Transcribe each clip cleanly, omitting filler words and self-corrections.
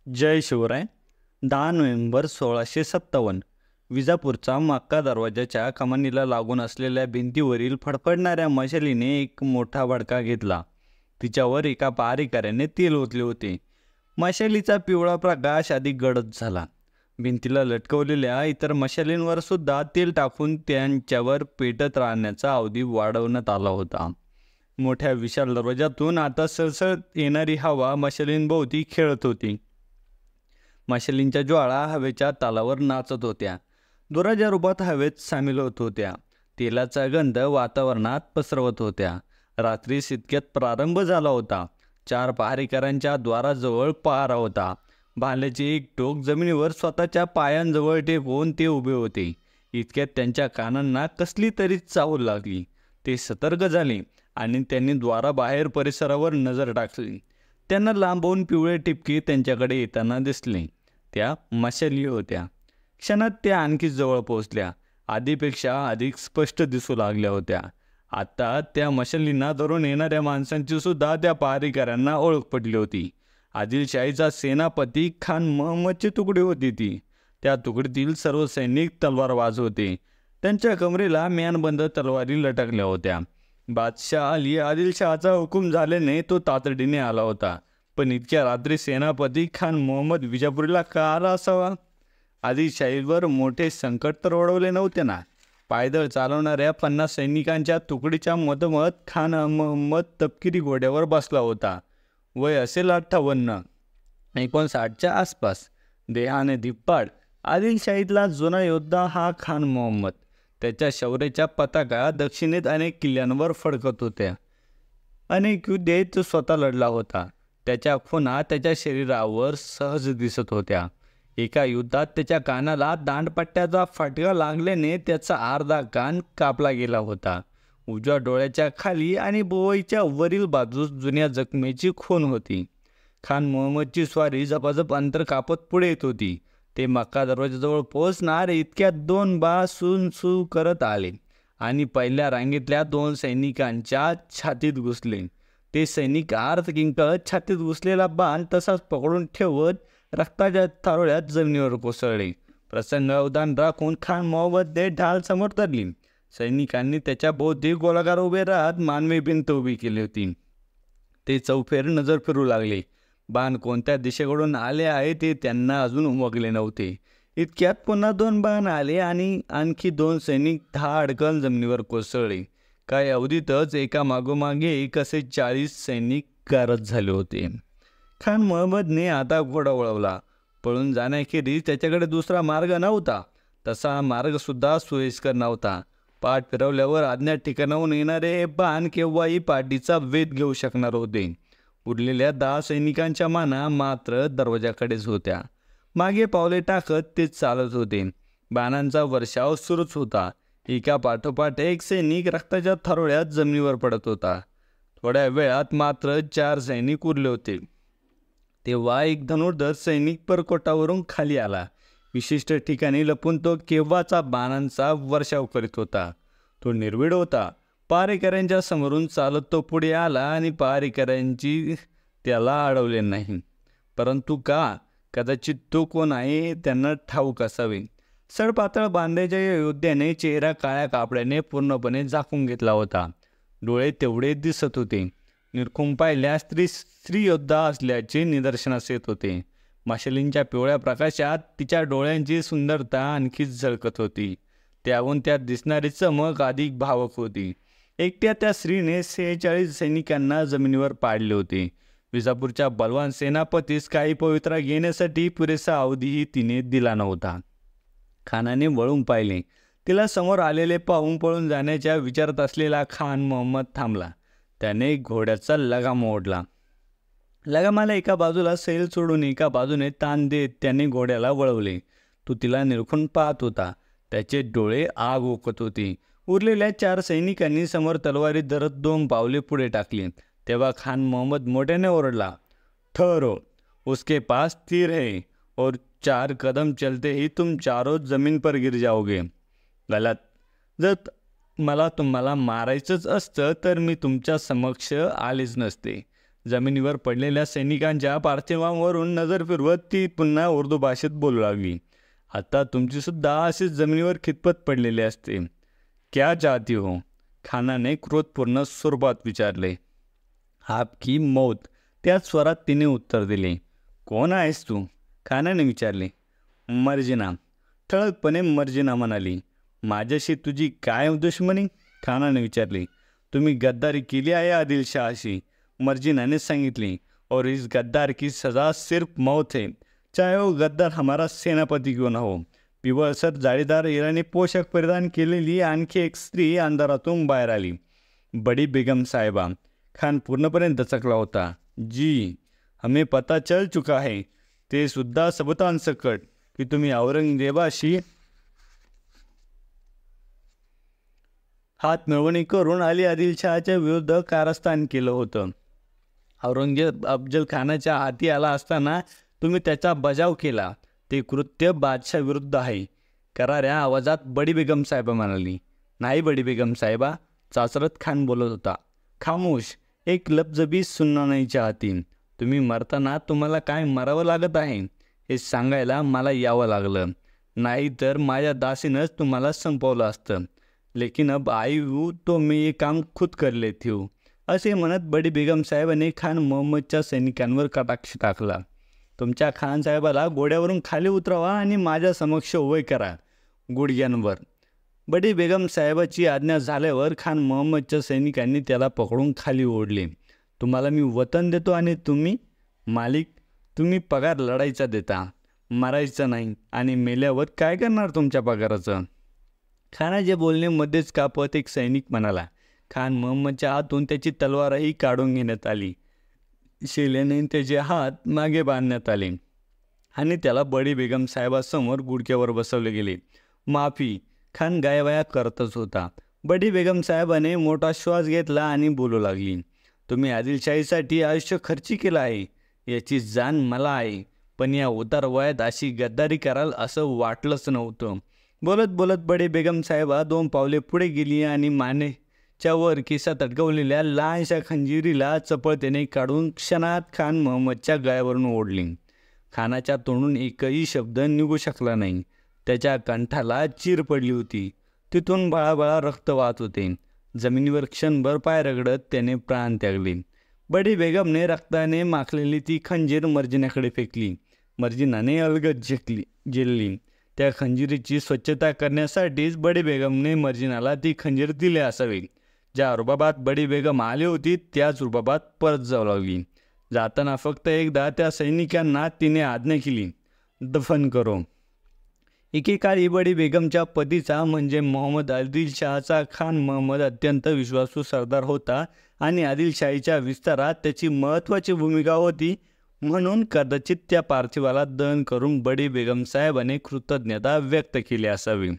जय Shivray. 10 November 1657 विजापूरचा मक्का दरवाजाच्या कमानीला लागून असलेल्या भिंतीवरील फडफडणाऱ्या मशालीने एक मोठा भडका घेतला. तिच्यावर एका पहारेकऱ्याने तेल ओतले होते. मशालीचा पिवळा प्रकाश अधिक गडद झाला. भिंतीला लटकवलेल्या इतर मशालींवर सुद्धा तेल टाकून त्यांच्यावर पेटत राहण्याचा अवधी वाढवण्यात आला होता. मोठ्या विशाल दरवाजातून आता सळसळत येणारी हवा मशालींभोवती खेळत होती. मशालींच्या ज्वाळा हवेच्या तालावर नाचत होत्या. दुराच्या रूपात हवेत सामील होत होत्या. तेलाचा गंध वातावरणात पसरवत होत्या. रात्री इतक्यात प्रारंभ झाला होता. 4 पहारेकरांच्या द्वाराजवळ पहारा होता. भाल्याचे एक टोक जमिनीवर स्वतःच्या पायांजवळ टेकवून ते उभे होते. इतक्यात त्यांच्या कानांना कसली तरी चाहूल लागली. ते सतर्क झाले आणि त्यांनी द्वाराबाहेर परिसरावर नजर टाकली. त्यांना लांबून पिवळे टिपके त्यांच्याकडे येताना दिसले. त्या मशाली होत्या. क्षणात त्या आणखी जवळ पोहोचल्या. आधीपेक्षा अधिक स्पष्ट दिसू लागल्या होत्या. आता त्या मशालींना धरून येणाऱ्या माणसांची सुद्धा त्या पहारेकऱ्यांना ओळख पटली होती. आदिलशाहीचा सेनापती खान महम्मदची तुकडी होती ती. त्या तुकडीतील सर्व सैनिक तलवारबाज होते. त्यांच्या कमरेला म्यानबंद तलवारी लटकल्या होत्या. बादशाह अली आदिलशहाचा हुकूम झाल्याने तो तातडीने आला होता. पण इतक्या रात्री सेनापती खान मोहम्मद विजापुरीला का आला असावा? आदिलशाहीवर मोठे संकट तर ओढवले नव्हते ना. पायदळ चालवणाऱ्या 50 सैनिकांच्या तुकडीच्या मधोमध खान मोहम्मद तपकिरी घोड्यावर बसला होता. वय असेल 58, 59च्या आसपास. देहाने धिप्पाड. आदिलशाहीतला जुना योद्धा हा खान मोहम्मद. त्याच्या शौर्याच्या पताका दक्षिणेत अनेक किल्ल्यांवर फडकत होत्या. अनेक युद्धे तो स्वतः लढला होता. त्याच्या खुणा त्याच्या शरीरावर सहज दिसत होत्या. एका युद्धात त्याच्या कानाला दांडपट्ट्याचा फटका लागल्याने त्याचा अर्धा कान कापला गेला होता. उजव्या डोळ्याच्या खाली आणि बोवईच्या वरील बाजूस जुन्या जखमेची खून होती. खान मोहम्मदची स्वारी झपाझप अंतर कापत पुढे येत होती. ते मक्का दरवाजाजवळ पोहोचणार इतक्यात 2 बा सू करत आले आणि पहिल्या रांगेतल्या 2 सैनिकांच्या छातीत घुसले. ते सैनिक अर्ध किंकळत छातीत घुसलेला बाण तसाच पकडून ठेवत रक्ताच्या थारोळ्यात जमिनीवर कोसळले. प्रसंगावधान राखून खान मोहम्मदने ढाल समोर धरली. सैनिकांनी त्याच्या भोवती गोलाकार उभे राहत मानवी भिंत उभी केली होती. ते चौफेर नजर फिरू लागले. बाण कोणत्या दिशेकडून आले आहे ते त्यांना अजून उमगले नव्हते. इतक्यात पुन्हा 2 बाण आले आणि आणखी 2 सैनिक धाडकन जमिनीवर कोसळले. काही अवधीतच एका मागोमागे एक असे 40 सैनिक गारद झाले होते. खान मोहम्मदने आता घोडा वळवला. पळून जाण्याखेरीज त्याच्याकडे दुसरा मार्ग नव्हता. तसा मार्गसुद्धा सोयीस्कर नव्हता. पाठ फिरवल्यावर अज्ञात ठिकाणाहून येणारे हे बाण केव्हाही पाठीचा वेध घेऊ शकणार होते. उरलेल्या 10 सैनिकांच्या माना मात्र दरवाजाकडेच होत्या. मागे पावले टाकत ते चालत होते. बाणांचा वर्षाव सुरूच होता. एका पाठोपाठ एक सैनिक रक्ताच्या थारोळ्यात जमिनीवर पडत होता. थोड्या वेळात मात्र 4 सैनिक उरले होते. तेव्हा एक धनुर्धर सैनिक परकोटावरून खाली आला. विशिष्ट ठिकाणी लपून तो केव्हाचा बाणांचा वर्षाव करीत होता. तो निर्भीड होता. पहारेकऱ्यांच्या समोरून चालत तो पुढे आला आणि पहारेकऱ्यांची त्याला अडवले नाही. परंतु का? कदाचित तो कोण आहे त्यांना ठाऊक असावे. सडपातळ बांध्याच्या योद्ध्याने चेहरा काळ्या कापड्याने पूर्णपणे झाकून घेतला होता. डोळे तेवढे दिसत होते. निरखून पाहिल्यास स्त्री योद्धा असल्याचे निदर्शनास येत होते. मशालींच्या पिवळ्या प्रकाशात तिच्या डोळ्यांची सुंदरता आणखीच झळकत होती. त्याहून त्यात दिसणारी चमक अधिक भावक होती. एकट्या त्या स्त्रीने 46 सैनिकांना जमिनीवर पाडले होते. विजापूरच्या बलवान सेनापतीस काही पवित्रा घेण्यासाठी पुरेसा अवधीही तिने दिला नव्हता. खानाने वळून पाहिले. तिला समोर आलेले पाहून पळून जाण्याच्या विचारात असलेला खान मोहम्मद थांबला. त्याने घोड्याचा लगाम ओढला. लगामाला एका बाजूला सैल सोडून एका बाजूने ताण देत त्याने घोड्याला वळवले. तो तिला निरखून पाहत होता. त्याचे डोळे आग ओकत होते. उरलेल्या 4 सैनिकांनी समोर तलवारी धरत 2 पावले पुढे टाकली. तेव्हा खान मोहम्मद मोठ्याने ओरडला, ठहरो, उसके पास तीर है और 4 कदम चलते ही तुम चारों जमीन पर गिर जाओगे. गलत. जर मला तुम्हाला मारायचंच असतं तर मी तुमच्या समक्ष आलेच नसते. जमिनीवर पडलेल्या सैनिकांच्या पार्थिवांवरून नजर फिरवत ती पुन्हा उर्दू भाषेत बोलू लागली. आता तुमचीसुद्धा अशीच जमिनीवर खितपत पडलेली असते. क्या चाहती हो? खानाने क्रोधपूर्ण स्वरूपात विचारले. आपकी मौत, त्याच स्वरात तिने उत्तर दिले. कोण आहेस तू? खानाने विचारले. मर्जिना, ठळकपणे मर्जिना म्हणाली. माझ्याशी तुझी काय दुश्मनी? खानाने विचारले. तुम्ही गद्दारी केली आहे आदिलशाहशी, मर्जिनाने सांगितले. और इस गद्दार की सज़ा सिर्फ मौत है, चाहे वो गद्दार हमारा सेनापती क्यों ना हो. पिवळसर जाळीदार इराणी पोशाख परिधान केलेली आणखी एक स्त्री अंधारातून बाहेर आली. बडी बेगम साहेबा. खान पूर्णपणे दचकला होता. जी, हमें पता चल चुका है, ते सुद्धा सबुतांसकट, की तुम्ही औरंगजेबाशी हात मिळवणी करून अली आदिलशहाच्या विरुद्ध कारस्थान केलं होतं. औरंगजेब अफजल खानाच्या हाती आला असताना तुम्ही त्याचा बजाव केला. ते कृत्य बादशाह विरुद्ध आहे, कराऱ्या आवाजात बडी बेगम साहेबा म्हणाली. नाही बडी बेगम साहेबा, चाचरत खान बोलत होता. खामोश, एक लफ्ज भी सुनना नाही चाहती. तुम्ही मरताना तुम्हाला काय मरावं लागत आहे हे सांगायला मला यावं लागलं, नाही तर माझ्या दासीनंच तुम्हाला संपवलं असतं. लेकिन अब आई हूँ तो मैं ये काम खुद कर लेती हूँ. असे म्हणत बडी बेगम साहेबांनी खान मोहम्मदच्या सैनिकांवर कटाक्ष टाकला. तुमच्या खान साहेबाला घोड्यावरून खाली उतरवा आणि माझ्या समक्ष उभे करा, गुडघ्यांवर. बडी बेगम साहेबाची आज्ञा झाल्यावर खान मोहम्मदच्या सैनिकांनी त्याला पकडून खाली ओढले. तुम्हाला मी वतन देतो आणि तुम्ही मालिक, तुम्ही पगार लढायचा देता, मारायचा नाही. आणि मेल्यावर काय करणार तुमच्या पगाराचं? खानाचे बोलणे मध्येच कापत एक सैनिक म्हणाला. खान मोहम्मदच्या हातून त्याची तलवारही काढून घेण्यात आली. शिलेने त्याचे हात मागे बांधण्यात आले आणि त्याला बडी बेगम साहेबासमोर गुडघ्यावर बसवले गेले. माफी, खान गायवाया करतच होता. बडी बेगम साहेबाने मोठा श्वास घेतला आणि बोलू लागली. तुम्ही आदिलशाहीसाठी आयुष्य खर्ची केलं आहे, याची जाण मला आहे, पण या उतार वयात अशी गद्दारी कराल असं वाटलंच नव्हतं. बोलत बोलत बडी बेगम साहेबा 2 पावले पुढे गेली आणि मानेच्या वर केसात अडकवलेल्या लहानशा खंजिरीला चपळतेने काढून क्षणात खान मोहम्मदच्या गळ्यावरून ओढली. खानाच्या तोंडून एकही शब्द निघू शकला नाही. त्याच्या कंठाला चीर पडली होती. तिथून बळाबळा रक्त वाहत होते. जमिनीवर क्षणभर पाय रगडत त्याने प्राण त्यागले. बडी बेगमने रक्ताने माखलेली ती खंजीर मर्जिनाकडे फेकली. मर्जिनाने अलगद झेलली. त्या खंजिरीची स्वच्छता करण्यासाठीच बडी बेगमने मर्जिनाला ती खंजीर दिली असावी. ज्या रुबाबात बडी बेगम आली होती त्याच रुबाबात परत जाऊ लागली. जाताना फक्त एकदा त्या सैनिकांना तिने आज्ञा केली, दफन करो. एकेकाळी बडी बेगमच्या पतीचा म्हणजे मोहम्मद आदिलशहाचा खान मोहम्मद अत्यंत विश्वासू सरदार होता आणि आदिलशाहीच्या विस्तारात त्याची महत्त्वाची भूमिका होती. म्हणून कदाचित त्या पार्थिवाला दहन करून बडी बेगम साहेबाने कृतज्ञता व्यक्त केली असावी.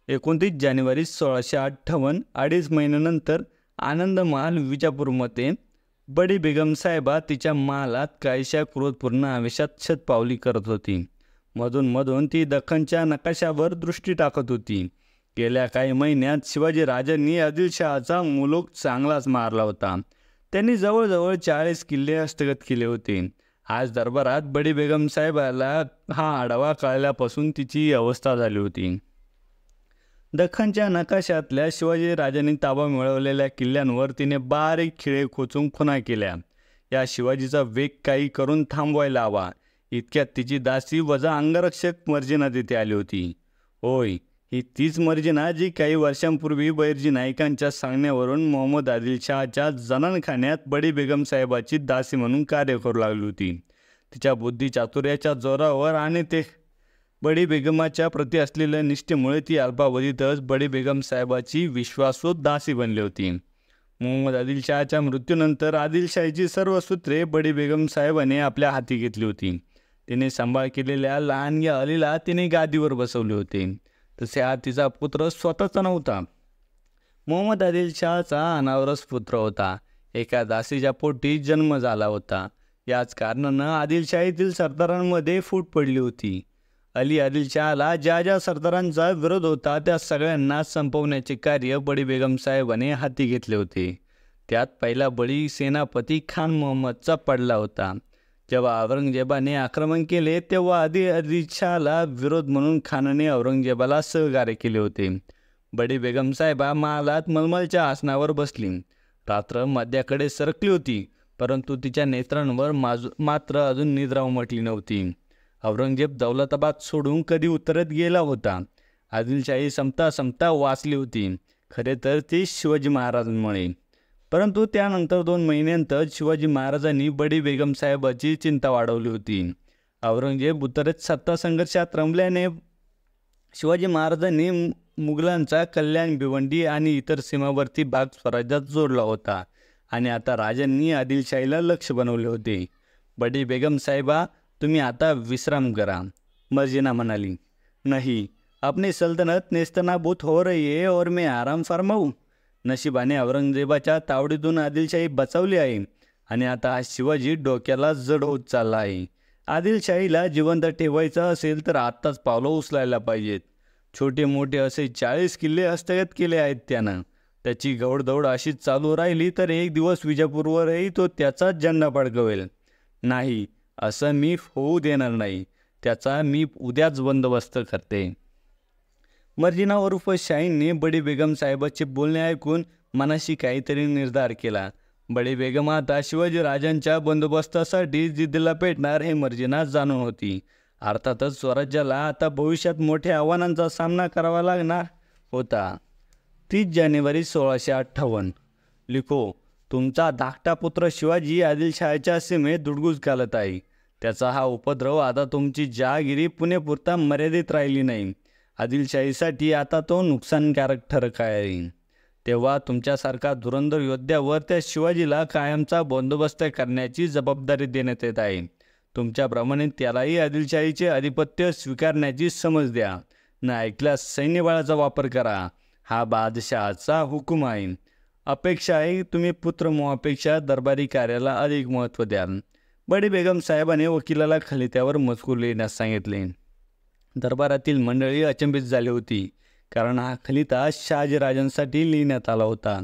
29 जानेवारी 1658, 2.5 महिन्यानंतर आनंद महाल विजापूरमध्ये बडी बेगम साहेबा तिच्या महालात काहीशा क्रोधपूर्ण आवेशात शतपावली करत होती. मधून मधून ती दख्खनच्या नकाशावर दृष्टी टाकत होती. गेल्या काही महिन्यात शिवाजी राजांनी आदिलशहाचा मुलूक चांगलाच मारला होता. त्यांनी जवळजवळ 40 किल्ले हस्तगत केले होते. आज दरबारात बडी बेगम साहेबाला हा आढावा कळल्यापासून तिची अवस्था झाली होती. दख्खनच्या नकाशातल्या शिवाजी राजांनी ताबा मिळवलेल्या किल्ल्यांवर तिने बारीक खिळे खोचून खुणा केल्या. या शिवाजीचा वेग काही करून थांबवायला हवा. इतक्यात तिची दासी वजा अंगरक्षक मर्जिना तिथे आली होती. होय, ही तीच मर्जिना जी काही वर्षांपूर्वी बैरजी नाईकांच्या सांगण्यावरून मोहम्मद आदिलशहाच्या जनानखान्यात बडी बेगम साहेबाची दासी म्हणून कार्य करू लागली होती. तिच्या बुद्धिचातुर्याच्या जोरावर आणि ते बडी बेगमाच्या प्रती असलेल्या निष्ठेमुळे ती अल्पावधीतच बडी बेगम साहेबाची विश्वासू दासी बनली होती. मोहम्मद आदिलशहाच्या मृत्यूनंतर आदिलशाहीची सर्व सूत्रे बडी बेगम साहेबाने आपल्या हाती घेतली होती. तिने सांभाळ केलेल्या लहान या अलीला तिने गादीवर बसवले होते. तसे हा तिचा पुत्र स्वतःचा नव्हता. मोहम्मद आदिलशहाचा अनावरस पुत्र होता. एका दासीच्या पोटी जन्म झाला होता. याच कारणानं आदिलशाहीतील सरदारांमध्ये फूट पडली होती. अली आदिलशहाला ज्या ज्या सरदारांचा विरोध होता त्या सगळ्यांना संपवण्याचे कार्य बडी बेगम साहेबाने हाती घेतले होते. त्यात पहिला बळी सेनापती खान मोहम्मदचा पडला होता. जेव्हा औरंगजेबाने आक्रमण केले तेव्हा आदिलशहाला विरोध म्हणून खानाने औरंगजेबाला सहकार्य केले होते. बडी बेगम साहेबा महालात मलमलच्या आसनावर बसली. रात्र मध्याकडे सरकली होती, परंतु तिच्या नेत्रांवर मात्र अजून निद्रा उमटली नव्हती. औरंगजेब दौलताबाद सोडून कधी उतरत गेला होता. आदिलशाही संपता वाचली होती. खरे तर ती शिवाजी महाराजांमुळे. परंतु त्यानंतर 2 महिन्यांतर शिवाजी महाराजांनी बडी बेगम साहेबाची चिंता वाढवली होती. औरंगजेब उत्तरेत सत्ता संघर्षात रमल्याने शिवाजी महाराजांनी मुघलांचा कल्याण, भिवंडी आणि इतर सीमावर्ती भाग स्वराज्यात जोडला होता आणि आता राजांनी आदिलशाहीला लक्ष बनवले होते. बडी बेगम साहेबा, तुम्ही आता विश्राम करा. मर्जिना म्हणाली. नहीं, अपनी सल्तनत नेस्तनाबूत हो रही है और मैं आराम फरमाऊं. नशिबाने औरंगजेबाच्या तावडीतून आदिलशाही बचावली आहे आणि आता हा शिवाजी डोक्याला जड होत चालला आहे. आदिलशाहीला जिवंत ठेवायचं असेल तर आत्ताच पावलं उचलायला पाहिजेत. छोटे मोठे असे 40 किल्ले हस्तगत केले आहेत त्यानं. त्याची गौडदौड अशीच चालू राहिली तर एक दिवस विजापूरवरही तो त्याचाच झेंडा फडकवेल. नाही, असं मी होऊ देणार नाही. त्याचा मी उद्याच बंदोबस्त करते. मर्जिना उर्फ शाहीनने बडी बेगम साहेबाचे बोलणे ऐकून मनाशी काहीतरी निर्धार केला. बडी बेगम आता शिवाजी राजांच्या बंदोबस्तासाठी जिद्दीला पेटणार हे मर्जिना जाणून होती. अर्थातच स्वराज्याला आता भविष्यात मोठ्या आव्हानांचा सामना करावा लागणार होता. 30 जानेवारी 1658. लिखो, तुमचा धाकटा पुत्र शिवाजी आदिलशहाच्या सीमेत धुडगूस घालत आहे. त्याचा हा उपद्रव आता तुमची जहागिरी पुरेपुरता मर्यादित राहिली नाही. आदिलशाहीसाठी आता तो नुकसानकारक ठरत आहे. तेव्हा तुमच्यासारखा धुरंधर योद्ध्यावर त्या शिवाजीला कायमचा बंदोबस्त करण्याची जबाबदारी देण्यात येत आहे. तुमच्याप्रमाणे त्यालाही आदिलशाहीचे आधिपत्य स्वीकारण्याची समज द्या. न ऐकल्यास सैन्यबळाचा वापर करा. हा बादशहाचा हुकूम आहे. अपेक्षा आहे तुम्ही पुत्रमोहापेक्षा दरबारी कार्याला अधिक महत्त्व द्याल. बडी बेगम साहेबाने वकिलाला खलित्यावर मजकूर लिहिण्यास सांगितले. दरबारातील मंडळी अचंबित झाली होती, कारण हा खलिता शहाजीराजांसाठी लिहिण्यात आला होता.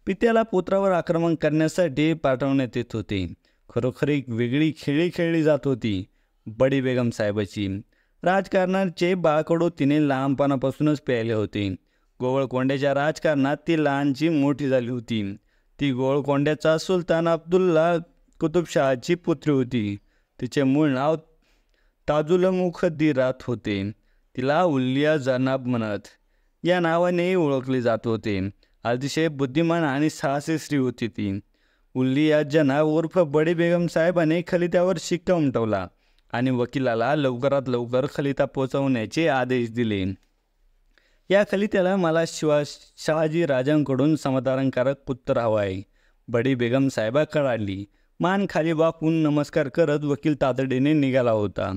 पित्याला पुत्रावर आक्रमण करण्यासाठी पाठवण्यात येत होते. खरोखर एक वेगळी खेळी खेळली जात होती बडी बेगम साहेबाची. राजकारणाचे बाळकडू तिने लहानपणापासूनच प्यायले होते. गोवळकोंड्याच्या राजकारणात ती लहानची मोठी झाली होती. ती गोवळकोंड्याचा सुलतान अब्दुल्ला कुतुबशहाची पुत्री होती. तिचे मूळ नाव ताजुलमुखद्दीरात होते. तिला उल्लिया जनाब म्हणत या नावानेही ओळखले जात होते. अतिशय बुद्धिमान आणि साहसी स्त्री होती ती. उल्लिया जनाब उर्फ बडी बेगम साहेबाने खलित्यावर शिक्का उमटवला आणि वकिलाला लवकरात लवकर खलिता पोचवण्याचे आदेश दिले. या खलित्याला मला शहाजी राजांकडून समाधानकारक पुत्र हवा आहे. बडी बेगम साहेबा कळाली. मान खाली वाकून नमस्कार करत वकील तातडीने निघाला होता.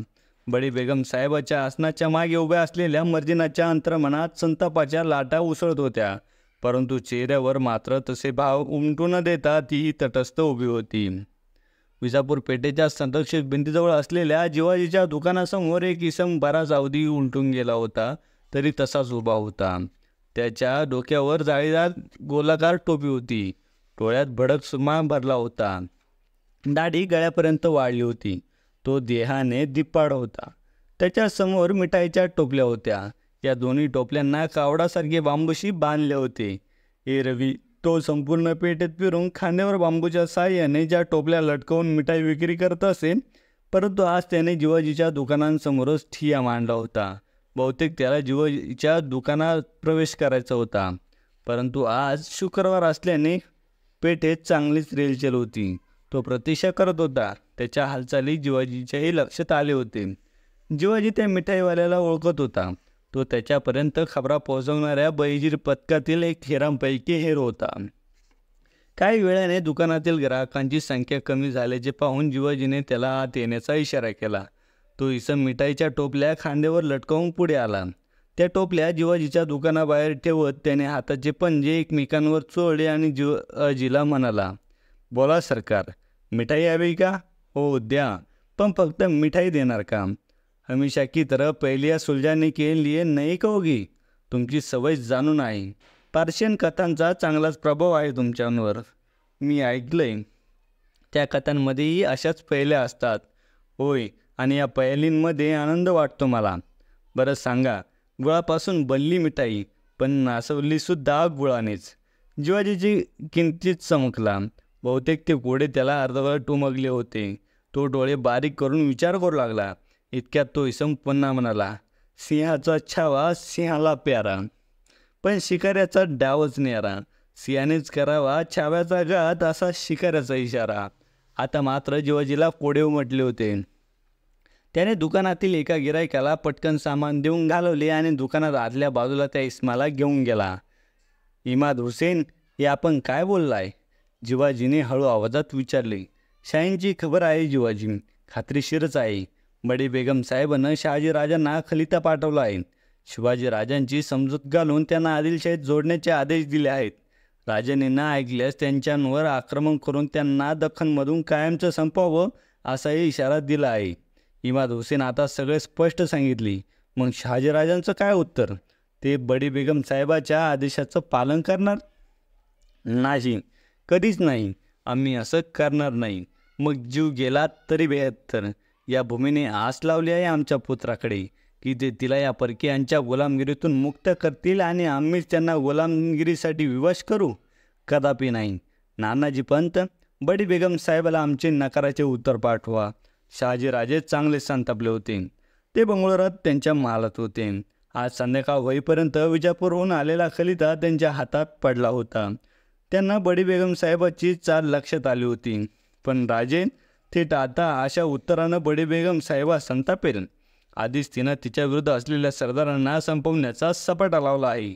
बडी बेगम साहेबाच्या आसनाच्या मागे उभ्या असलेल्या मर्जिनाच्या अंतर्मनात संतापाच्या लाटा उसळत होत्या, परंतु चेहऱ्यावर मात्र तसे भाव उमटू न देता तीही तटस्थ उभी होती. विजापूर पेठेच्या संरक्षित भिंतीजवळ असलेल्या जिवाजीच्या दुकानासमोर एक इसम बराच अवधी उलटून गेला होता तरी तसाच उभा होता. त्याच्या डोक्यावर जाळीदार गोलाकार टोपी होती. डोळ्यात भडक सुरमा भरला होता. दाढी गळ्यापर्यंत वाढली होती. तो देहाने दिप्पाड होता. त्याच्या समोर मिठाईच्या टोपल्या होत्या. या दोन्ही टोपल्यांना कावडासारखे बांबूशी बांधले होते. एरवी तो संपूर्ण पेठेत फिरून खांद्यावर बांबूच्या साहाय्याने ज्या टोपल्या लटकवून मिठाई विक्री करत असे, परंतु आज त्याने जिवाजीच्या दुकानांसमोरच ठिय्या मांडला होता. बहुतेक त्याला जिवाजीच्या दुकानात प्रवेश करायचा होता, परंतु आज शुक्रवार असल्याने पेठेत चांगलीच रेलचेल होती. तो प्रतीक्षा करत होता. त्याच्या हालचाली जिवाजीच्याही लक्षात आले होते. जिवाजी त्या मिठाईवाल्याला ओळखत होता. तो त्याच्यापर्यंत खबरा पोहोचवणाऱ्या बहिजीर पथकातील एक हेरांपैकी हेर होता. काही वेळाने दुकानातील ग्राहकांची संख्या कमी झाल्याचे पाहून जिवाजीने त्याला आत येण्याचा इशारा केला. तो इसम मिठाईच्या टोपल्या खांद्यावर लटकवून पुढे आला. त्या टोपल्या जिवाजीच्या दुकानाबाहेर ठेवत त्याने हाताचे पंजे एकमेकांवर चोळले आणि जिवाजीला म्हणाला, बोला सरकार, मिठाई हवी का? हो द्या, पण फक्त मिठाई देणार का? हमेशा की तरह पहिल्या सुलझाने के लिए नहीं कहोगी? तुमची सवय जाणून आहे. पार्शियन कथांचा चांगलाच प्रभाव आहे तुमच्यावर. मी ऐकलंय त्या कथांमध्येही अशाच पहेल्या असतात. होय, आणि या पहेलींमध्ये आनंद वाटतो मला. बरं सांगा, गुळापासून बनली मिठाई, पण नासवलीसुद्धा गुळानेच. जिवाजीची किंचित चमकला. बहुतेक ते कोडे त्याला अर्धवट उमगले होते. तो डोळे बारीक करून विचार करू लागला. इतक्यात तो इसम पुन्हा म्हणाला, सिंहाचा छावा सिंहाला प्यारा, पण शिकाऱ्याचा डावच न्यारा. सिंहानेच करावा छाव्याचा घात, असा शिकाऱ्याचा इशारा. आता मात्र जिवाजीला कोडे उमटले होते. त्याने दुकानातील एका गिरायकाला पटकन सामान देऊन घालवले आणि दुकानात आतल्या बाजूला त्या इस्माला घेऊन गेला. इमाद हुसेन, हे आपण काय बोललाय? जिवाजीने हळू आवाजात विचारले. शाहींची खबर आहे जिवाजी, खात्रीशीरच आहे. बडी बेगम साहेबांनं शहाजीराजांना खलिता पाठवला आहे. शिवाजीराजांची समजूत घालून त्यांना आदिलशाहीत जोडण्याचे आदेश दिले आहेत. राजांनी न ऐकल्यास त्यांच्यावर आक्रमण करून त्यांना दख्खनमधून कायमचं संपवावं असाही इशारा दिला आहे. इमाद हुसेन आता सगळे स्पष्ट सांगितले. मग शहाजीराजांचं काय उत्तर? ते बडी बेगम साहेबाच्या आदेशाचं पालन करणार? नाही, कधीच नाही. आम्ही असं करणार नाही. मग जीव गेला तरी बेहत्तर. या भूमीने आस लावली आहे आमच्या पुत्राकडे की ते तिला या परकीयांच्या गुलामगिरीतून मुक्त करतील आणि आम्हीच त्यांना गुलामगिरीसाठी विवश करू? कदापि नाही. नानाजी पंत, बडी बेगम साहेबाला आमचे नकाराचे उत्तर पाठवा. शहाजीराजे चांगले संतापले होते. ते बंगळुरात त्यांच्या महालात होते. आज संध्याकाळ होईपर्यंत विजापूरहून आलेला खलिता त्यांच्या हातात पडला होता. त्यांना बडी बेगम साहेबाची चाल लक्षात आली होती. पण राजे थेट आता अशा उत्तरानं बडी बेगम साहेबा संतापेल. आधीच तिनं तिच्याविरुद्ध असलेल्या सरदारांना संपवण्याचा सपाटा लावला आहे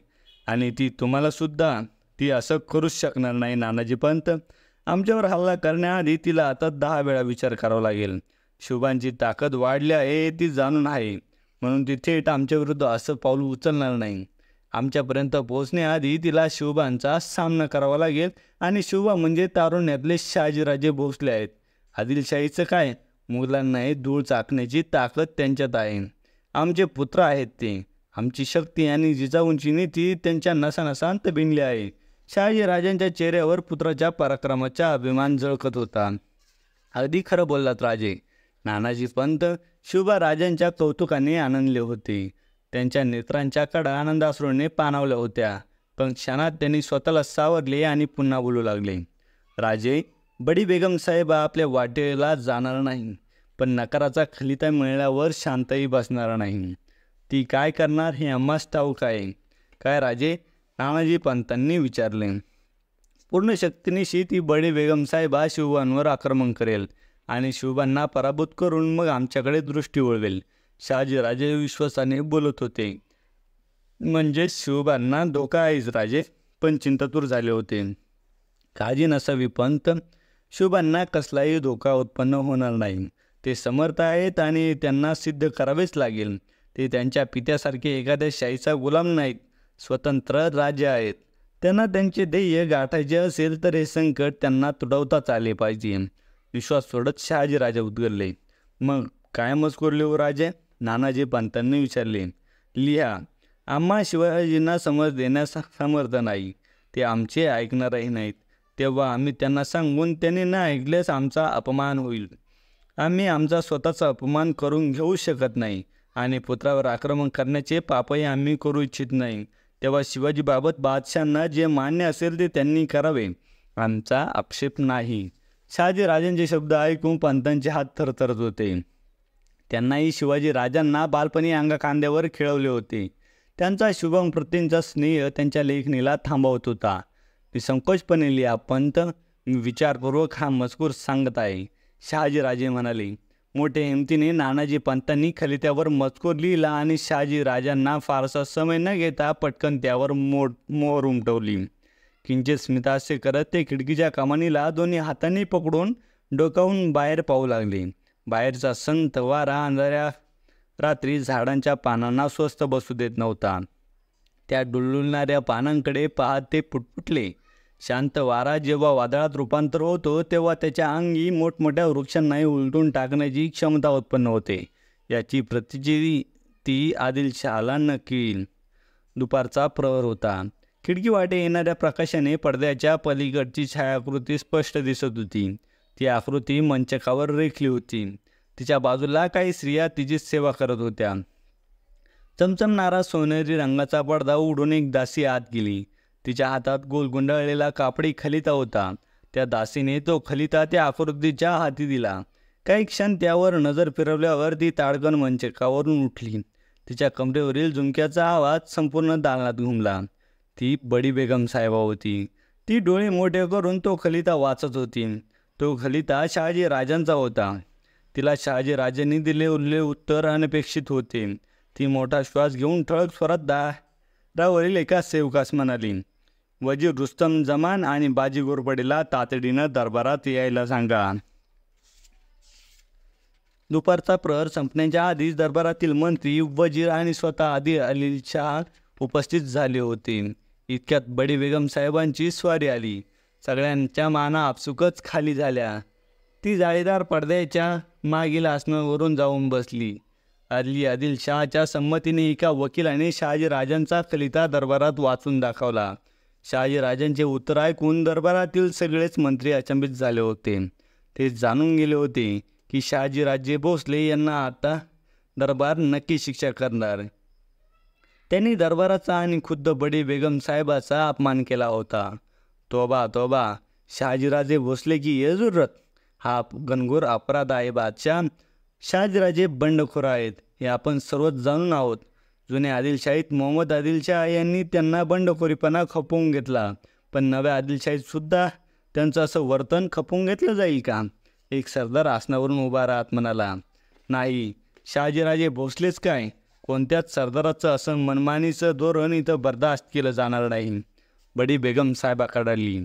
आणि ती तुम्हालासुद्धा ती असं करूच शकणार नाही. नानाजी पंत, आमच्यावर हल्ला करण्याआधी तिला आता 10 वेळा विचार करावा लागेल. शुभांची ताकद वाढली आहे ते जाणून आहे, म्हणून ती थेट आमच्याविरुद्ध असं पाऊल उचलणार नाही. आमच्यापर्यंत पोहोचण्याआधी तिला शुभांचा सामना करावा लागेल आणि शुभा म्हणजे तारुण्यातले शहाजीराजे भोसले आहेत. आदिलशाहीचं काय? मुघलांनाही धूळ चाकण्याची ताकद त्यांच्यात आहे. आमचे पुत्र आहेत ते. आमची शक्ती आणि जिजाऊंची नीती त्यांच्या नसानसांत भिनली आहे. शहाजीराजांच्या चेहऱ्यावर पुत्राच्या पराक्रमाचा अभिमान झळकत होता. अगदी खरं बोललात राजे. नानाजी पंत शुभा राजांच्या कौतुकाने आनंदले होते. त्यांच्या नेत्रांच्या कडा आनंदाश्रूने पाणावल्या होत्या. पण क्षणात त्यांनी स्वतःला सावरले आणि पुन्हा बोलू लागले. राजे, बडी बेगम साहेब आपल्या वाटेला जाणार नाही, पण नकाराचा खलिता मिळाल्यावर शांतही बसणार नाही. ती काय करणार हे आम्हास ठाऊक आहे. काय राजे? नानाजी पंतांनी विचारले. पूर्ण शक्तीनिशी ती बडी बेगम साहेबा शिवबांवर आक्रमण करेल आणि शिवबांना पराभूत करून मग आमच्याकडे दृष्टी वळवेल. शहाजीराजे विश्वासाने बोलत होते. म्हणजे शिवबांना धोका आहेच राजे, पण चिंतातूर झाले होते. काळजी नसावी पंत, शिवबांना कसलाही धोका उत्पन्न होणार नाही. ते समर्थ आहेत आणि त्यांना सिद्ध करावेच लागेल. ते त्यांच्या पित्यासारखे एखाद्या शाहीचा गुलाम नाहीत, स्वतंत्र राज्य आहेत. त्यांना त्यांचे ध्येय गाठायचे असेल तर हे संकट त्यांना तुडवताच आले पाहिजे. विश्वास सोडत शहाजीराजे उद्गरले. मग काय मजकूर लिहू राजे? नानाजी पंतांनी विचारले. लिहा. आम्हा शिवाजींना समज देण्यास समर्थ नाही. ते आमचे ऐकणारही नाहीत. तेव्हा आम्ही त्यांना सांगून त्यांनी न ऐकल्यास आमचा अपमान होईल. आम्ही आमचा स्वतःचा अपमान करून घेऊ शकत नाही आणि पुत्रावर आक्रमण करण्याचे पापही आम्ही करू इच्छित नाही. तेव्हा शिवाजीबाबत बादशांना जे मान्य असेल ते त्यांनी करावे. आमचा आक्षेप नाही. शहाजीराजांचे शब्द ऐकून पंतांचे हात थरथरत होते. त्यांनाही शिवाजी राजांना बालपणी अंगाखांद्यावर खेळवले होते. त्यांचा शुभम प्रतींचा स्नेह त्यांच्या लेखणीला थांबवत होता. निसंकोचपणे लिहा पंत, मी विचारपूर्वक हा मजकूर सांगत आहे. शहाजीराजे म्हणाले. मोठ्या हिमतीने नानाजी पंतांनी खलित्यावर मजकूर लिहिला आणि शहाजीराजांना फारसा समय न घेता पटकन त्यावर मोहर उमटवली. किंचित स्मिताहास्य करत ते खिडकीच्या कमानीला दोन्ही हातांनी पकडून डोकावून बाहेर पाहू लागले. बाहेरचा संत वारा अंधाऱ्या रात्री झाडांच्या पानांना स्वस्त बसू देत नव्हता. त्या डुलडुलणाऱ्या पानांकडे पाहत ते पुटपुटले. शांत वारा जेव्हा वादळात रूपांतर होतो तेव्हा त्याच्या अंगी मोठमोठ्या वृक्षांनाही उलटून टाकण्याची क्षमता उत्पन्न होते. याची प्रतिचिती ती आदिलशहाला नक्की. दुपारचा प्रहर होता. खिडकी वाटे येणाऱ्या प्रकाशाने पडद्याच्या पलीकडची छायाकृती स्पष्ट दिसत होती. ती आकृती मंचकावर रेखली होती. तिच्या बाजूला काही स्त्रिया तिचीच सेवा करत होत्या. चमचमणारा सोनेरी रंगाचा पडदा उडून एक दासी आत गेली. तिच्या हातात गोल गुंडाळलेला कापडी खलिता होता. त्या दासीने तो खलिता त्या आकृतीच्या हाती दिला. काही क्षण त्यावर नजर फिरवल्यावर ती ताडकन मंचकावरून उठली. तिच्या कमरेवरील झुमक्याचा आवाज संपूर्ण दालनात घुमला. ती बडी बेगम साहेबा होती. ती डोळे मोठे करून तो खलिता वाचत होती. तो खलिता शहाजी राजांचा होता. तिला शहाजी राजांनी दिलेले उत्तर अनपेक्षित होते. ती मोठा श्वास घेऊन ठळक स्वरात दारावरील एका सेवकास म्हणाली, वजीर रुस्तम जमान आणि बाजी घोरपडेला तातडीनं दरबारात यायला सांगा. दुपारचा प्रहर संपण्याच्या आधीच दरबारातील मंत्री, वजीर आणि स्वतः आदिलशाह उपस्थित झाले होते. इतक्यात बडी बेगम साहेबांची स्वारी आली. सगळ्यांच्या माना आपसुकच खाली झाल्या. ती जाळीदार पडद्याच्या मागील आसनावरून जाऊन बसली. आदिलशाहच्या संमतीने एका वकिलाने शहाजीराजांचा खलिता दरबारात वाचून दाखवला. शहाजीराजांचे उत्तर ऐकून दरबारातील सगळेच मंत्री अचंबित झाले होते. ते जाणून गेले होते की शहाजीराजे भोसले यांना आता दरबार नक्की शिक्षा करणार. त्यांनी दरबाराचा आणि खुद्द बडी बेगम साहेबाचा अपमान केला होता. तोबा तोबा, शहाजीराजे भोसले की ये जुर्रत. हा घनघोर अपराध आहे बादशाह. शहाजीराजे बंडखोर आहेत हे आपण सर्वच जाणून आहोत. जुन्या आदिलशाहीत मोहम्मद आदिलशाह यांनी त्यांना बंडखोरीपणा खपवून घेतला, पण नव्या आदिलशाहीतसुद्धा त्यांचं असं वर्तन खपवून घेतलं जाईल का? एक सरदार आसनावरून उभा राहत म्हणाला, नाही, शहाजीराजे भोसलेच काय, कोणत्याच सरदाराचं असं मनमानीचं धोरण इथं बर्दाश्त केलं जाणार नाही. बडी बेगम साहेबा कडाली.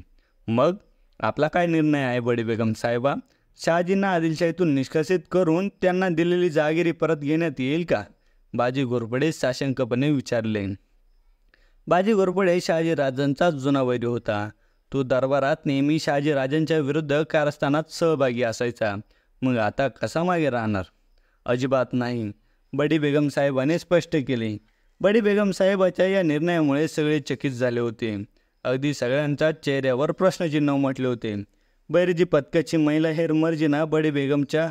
मग आपला काय निर्णय आहे बडी बेगम साहेबा? शहाजींना आदिलशाहीतून निष्कासित करून त्यांना दिलेली जहागिरी परत घेण्यात येईल का? बाजी घोरपडे साशंकपणे विचारले. बाजी घोरपडे शहाजीराजांचा जुना वैरी होता. तो दरबारात नेहमी शहाजीराजांच्या विरुद्ध कारस्थानात सहभागी असायचा. मग आता कसा मागे राहणार? अजिबात नाही, बडी बेगम साहेबाने स्पष्ट केले. बडी बेगम साहेबाच्या या निर्णयामुळे सगळे चकित झाले होते. अगदी सगळ्यांच्या चेहऱ्यावर प्रश्नचिन्ह उमटले होते. बैरजी पथकाची महिला हेर मर्जिना बडी बेगमच्या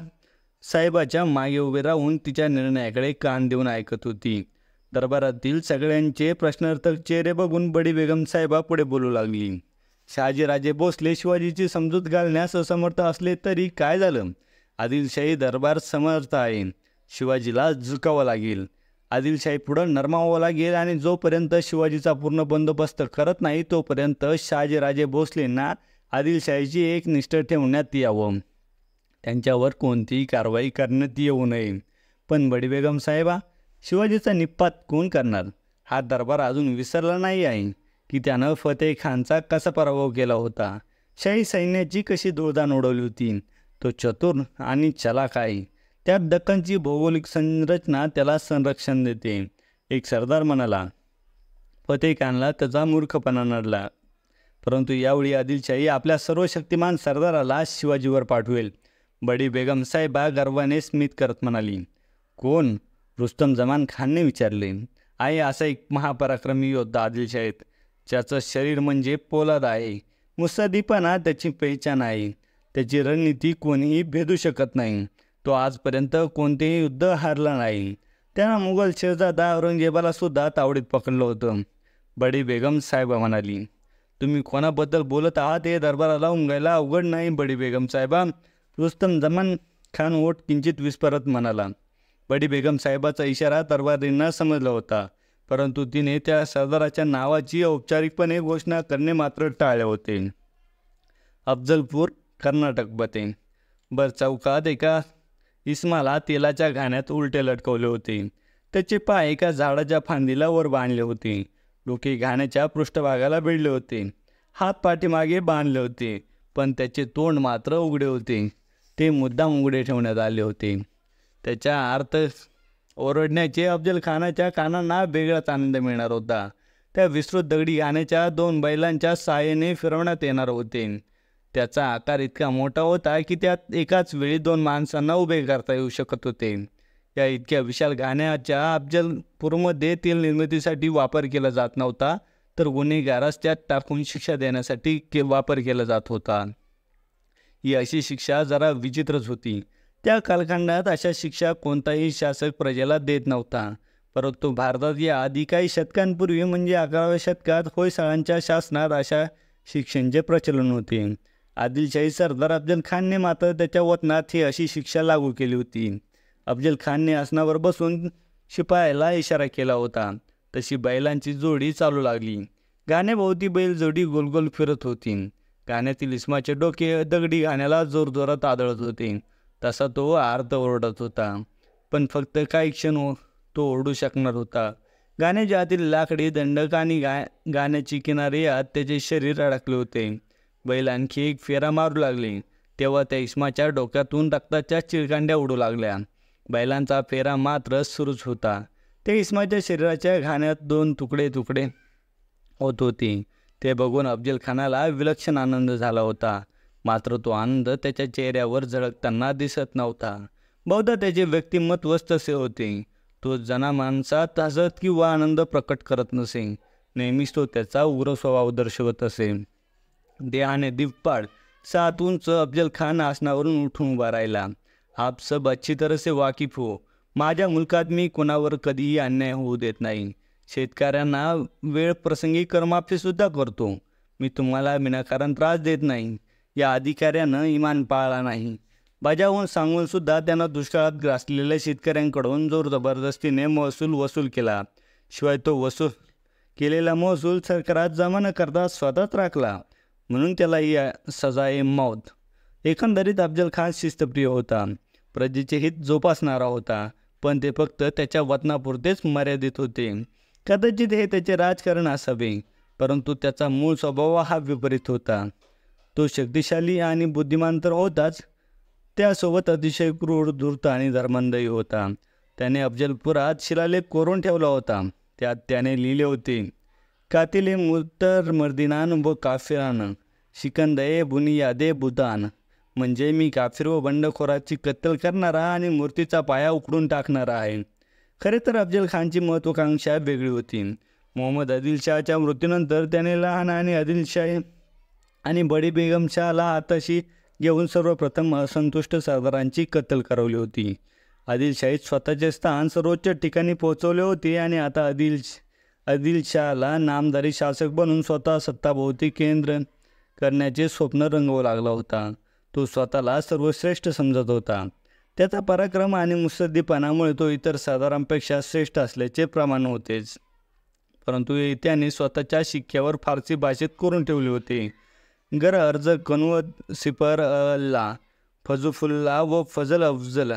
साहेबाच्या मागे उभे राहून तिच्या निर्णयाकडे कान देऊन ऐकत होती. दरबारातील सगळ्यांचे प्रश्नार्थक चेहरे बघून बडी बेगम साहेबा पुढे बोलू लागली. शहाजीराजे भोसले शिवाजीची समजूत घालण्यास असमर्थ असले तरी काय झालं? आदिलशाही दरबार समर्थ आहे. शिवाजीला झुकावं लागेल. आदिलशाही पुढं नरमावं लागेल आणि जोपर्यंत शिवाजीचा पूर्ण बंदोबस्त करत नाही तोपर्यंत शहाजीराजे भोसलेंना आदिलशाहीची एक निष्ठ ठेवण्यात यावं. त्यांच्यावर कोणतीही कारवाई करण्यात येऊ नये. पण बडी बेगम साहेबा, शिवाजीचा निपात कोण करणार? हा दरबार अजून विसरला नाही आहे की त्यानं फतेह खानचा कसा पराभव केला होता, शाही सैन्याची कशी धुळदाण उडवली होती. तो चतुर आणि चलाख आहे. त्यात दख्खनची भौगोलिक संरचना त्याला संरक्षण देते. एक सरदार म्हणाला. फतेह खानला त्याचा मूर्खपणा नडला. परंतु यावेळी आदिलशाही आपल्या सर्व शक्तिमान सरदाराला शिवाजीवर पाठवेल. बडी बेगम साहेबा गर्वाने स्मित करत म्हणाली. कोण? रुस्तम जमान खानने विचारले. आहे असा एक महापराक्रमी योद्धा आदिलशाहीत, ज्याचं शरीर म्हणजे पोलाद आहे. मुत्सद्दीपणा त्याची पहिचान आहे. त्याची रणनीती कोणीही भेदू शकत नाही. तो आजपर्यंत कोणतेही युद्ध हारला नाही. त्यानं मुघल शहजादा औरंगजेबाला सुद्धा तावडीत पकडलं होतं. बडी बेगम साहेबा म्हणाली. तुम्ही कोणाबद्दल बोलत आहात हे दरबाराला उमगायला अवघड नाही बडी बेगम साहेबा. रुस्तम जमान खान ओठ किंचित विस्फारत म्हणाला. बडी बेगम साहेबाचा इशारा दरबारींना समजला होता, परंतु तिने त्या सरदाराच्या नावाची औपचारिकपणे घोषणा करणे मात्र टाळले होते. अफजलपूर, कर्नाटक बते. चौकात एका इस्माला तेलाच्या घाण्यात उलटे लटकवले होते. त्याचे पाय एका झाडाच्या फांदीला वर बांधले होते. डोके घाण्याच्या पृष्ठभागाला भिडले होते. हात पाठीमागे बांधले होते, पण त्याचे तोंड मात्र उघडे होते. ते मुद्दाम उघडे ठेवण्यात आले होते. त्याच्या अर्थ ओरडण्याचे अफजल खानाच्या कानांना वेगळाच आनंद मिळणार होता. त्या विस्तृत दगडी घाण्याच्या 2 बैलांच्या साहाय्याने फिरवण्यात येणार होते. त्याचा आकार इतका मोठा होता की त्यात एकाच वेळी 2 माणसांना उभे करता येऊ शकत होते. या इतक्या विशाल घाण्याचा अफजलपूरमध्ये तेल निर्मितीसाठी वापर केला जात नव्हता, तर गुन्हेगारास त्यात टाकून शिक्षा देण्यासाठी वापर केला जात होता. ही अशी शिक्षा जरा विचित्रच होती. त्या कालखंडात अशा शिक्षा कोणताही शासक प्रजेला देत नव्हता. परंतु भारतात या आधी काही शतकांपूर्वी म्हणजे 11व्या शतकात होयसाळांच्या शासनात अशा शिक्षेचे प्रचलन होते. आदिलशाही सरदार अफजल खानने मात्र त्याच्या वतनात ही अशी शिक्षा लागू केली होती. अफजल खानने आसनावर बसून शिपायाला इशारा केला होता. तशी बैलांची जोडी चालू लागली. गाण्याभोवती बैल जोडी गोलगोल फिरत होती. गाण्यातील इस्माचे डोके दगडी गाण्याला जोरजोरात आदळत होते. तसा तो अर्ध ओरडत होता, पण फक्त काही क्षण तो ओरडू शकणार होता. गाण्याच्या आतील लाकडी दंडक आणि गाण्याची किनारे यात त्याचे शरीर अडकले होते. बैल आणखी एक फेरा मारू लागले तेव्हा त्या इस्माच्या डोक्यातून रक्ताच्या चिळकांड्या उडू लागल्या. बैलांचा फेरा मात्र सुरूच होता. त्या इस्माच्या शरीराच्या घाण्यात 2 तुकडे होत होते. ते बघून अफजल खानाला विलक्षण आनंद झाला होता. मात्र तो आनंद त्याच्या चेहऱ्यावर झळकताना दिसत नव्हता. बहुधा त्याचे व्यक्तिमत्वच तसे होते. तो माणसात हसत किंवा आनंद प्रकट करत नसे. नेहमीच तो त्याचा उग्र स्वभाव दर्शवत असे. देहाने दिवपाड 7 उंच अफजल खान आसनावरून उठून उभा राहिला. आप सब अच्छी तरह से वाकिफ हो. माझ्या मुलकात मी कोणावर कधीही अन्याय होऊ देत नाही. शेतकऱ्यांना वेळ प्रसंगी कर्माफीसुद्धा करतो. मी तुम्हाला विनाकारण त्रास देत नाही. या अधिकाऱ्यानं इमान पाळला नाही. बजावून सांगूनसुद्धा त्यानं दुष्काळात ग्रासलेल्या शेतकऱ्यांकडून जोर जबरदस्तीने महसूल वसूल केला. शिवाय तो वसूल केलेला महसूल सरकारात जमा न करता स्वतःच राखला. म्हणून त्याला ही सजाए मौत. एकंदरीत अफजल खान शिस्तप्रिय होता. प्रजेचे हित जोपासणारा होता. पण ते फक्त त्याच्या वतनापुरतेच मर्यादित होते. कदाचित हे त्याचे राजकारण असावे, परंतु त्याचा मूळ स्वभाव हा विपरीत होता. तो शक्तिशाली आणि बुद्धिमान तर होताच, त्यासोबत अतिशय क्रूर, धूर्त आणि धर्मांधही होता. त्याने अफजलपुरात शिलालेख कोरून ठेवला होता. त्यात त्याने लिहिले होते, कातिले मुर्तर मर्दिनान व काफिरान शिकंदये बुनियादे बुदान. म्हणजे मी काफिर व बंडखोराची कत्तल करणारा आणि मूर्तीचा पाया उखडून टाकणारा आहे. खरे तर अफजल खानची महत्त्वाकांक्षा वेगळी होती. मोहम्मद आदिलशाहच्या मृत्यूनंतर त्याने लहान आणि आदिलशाही आणि बडी बेगम शहाला हाताशी घेऊन सर्वप्रथम असंतुष्ट सरदारांची कत्तल करवली होती. आदिलशाहीत स्वतःचे स्थान सर्वोच्च ठिकाणी पोहोचवले होते आणि आता आदिलशाहला नामधारी शासक बनून स्वतः सत्ताभोवती केंद्र करण्याचे स्वप्न रंगवू लागला होता. तो स्वतःला सर्वश्रेष्ठ समजत होता. त्याचा पराक्रम आणि मुत्सद्दीपणामुळे तो इतर सरदारांपेक्षा श्रेष्ठ असल्याचे प्रमाण होतेच. परंतु त्याने स्वतःच्या शिक्क्यावर फारसी भाषेत करून ठेवले होते. गर अर्ज कन्वद सिपर अल्ला फजुफुल्ला व फजल अफजल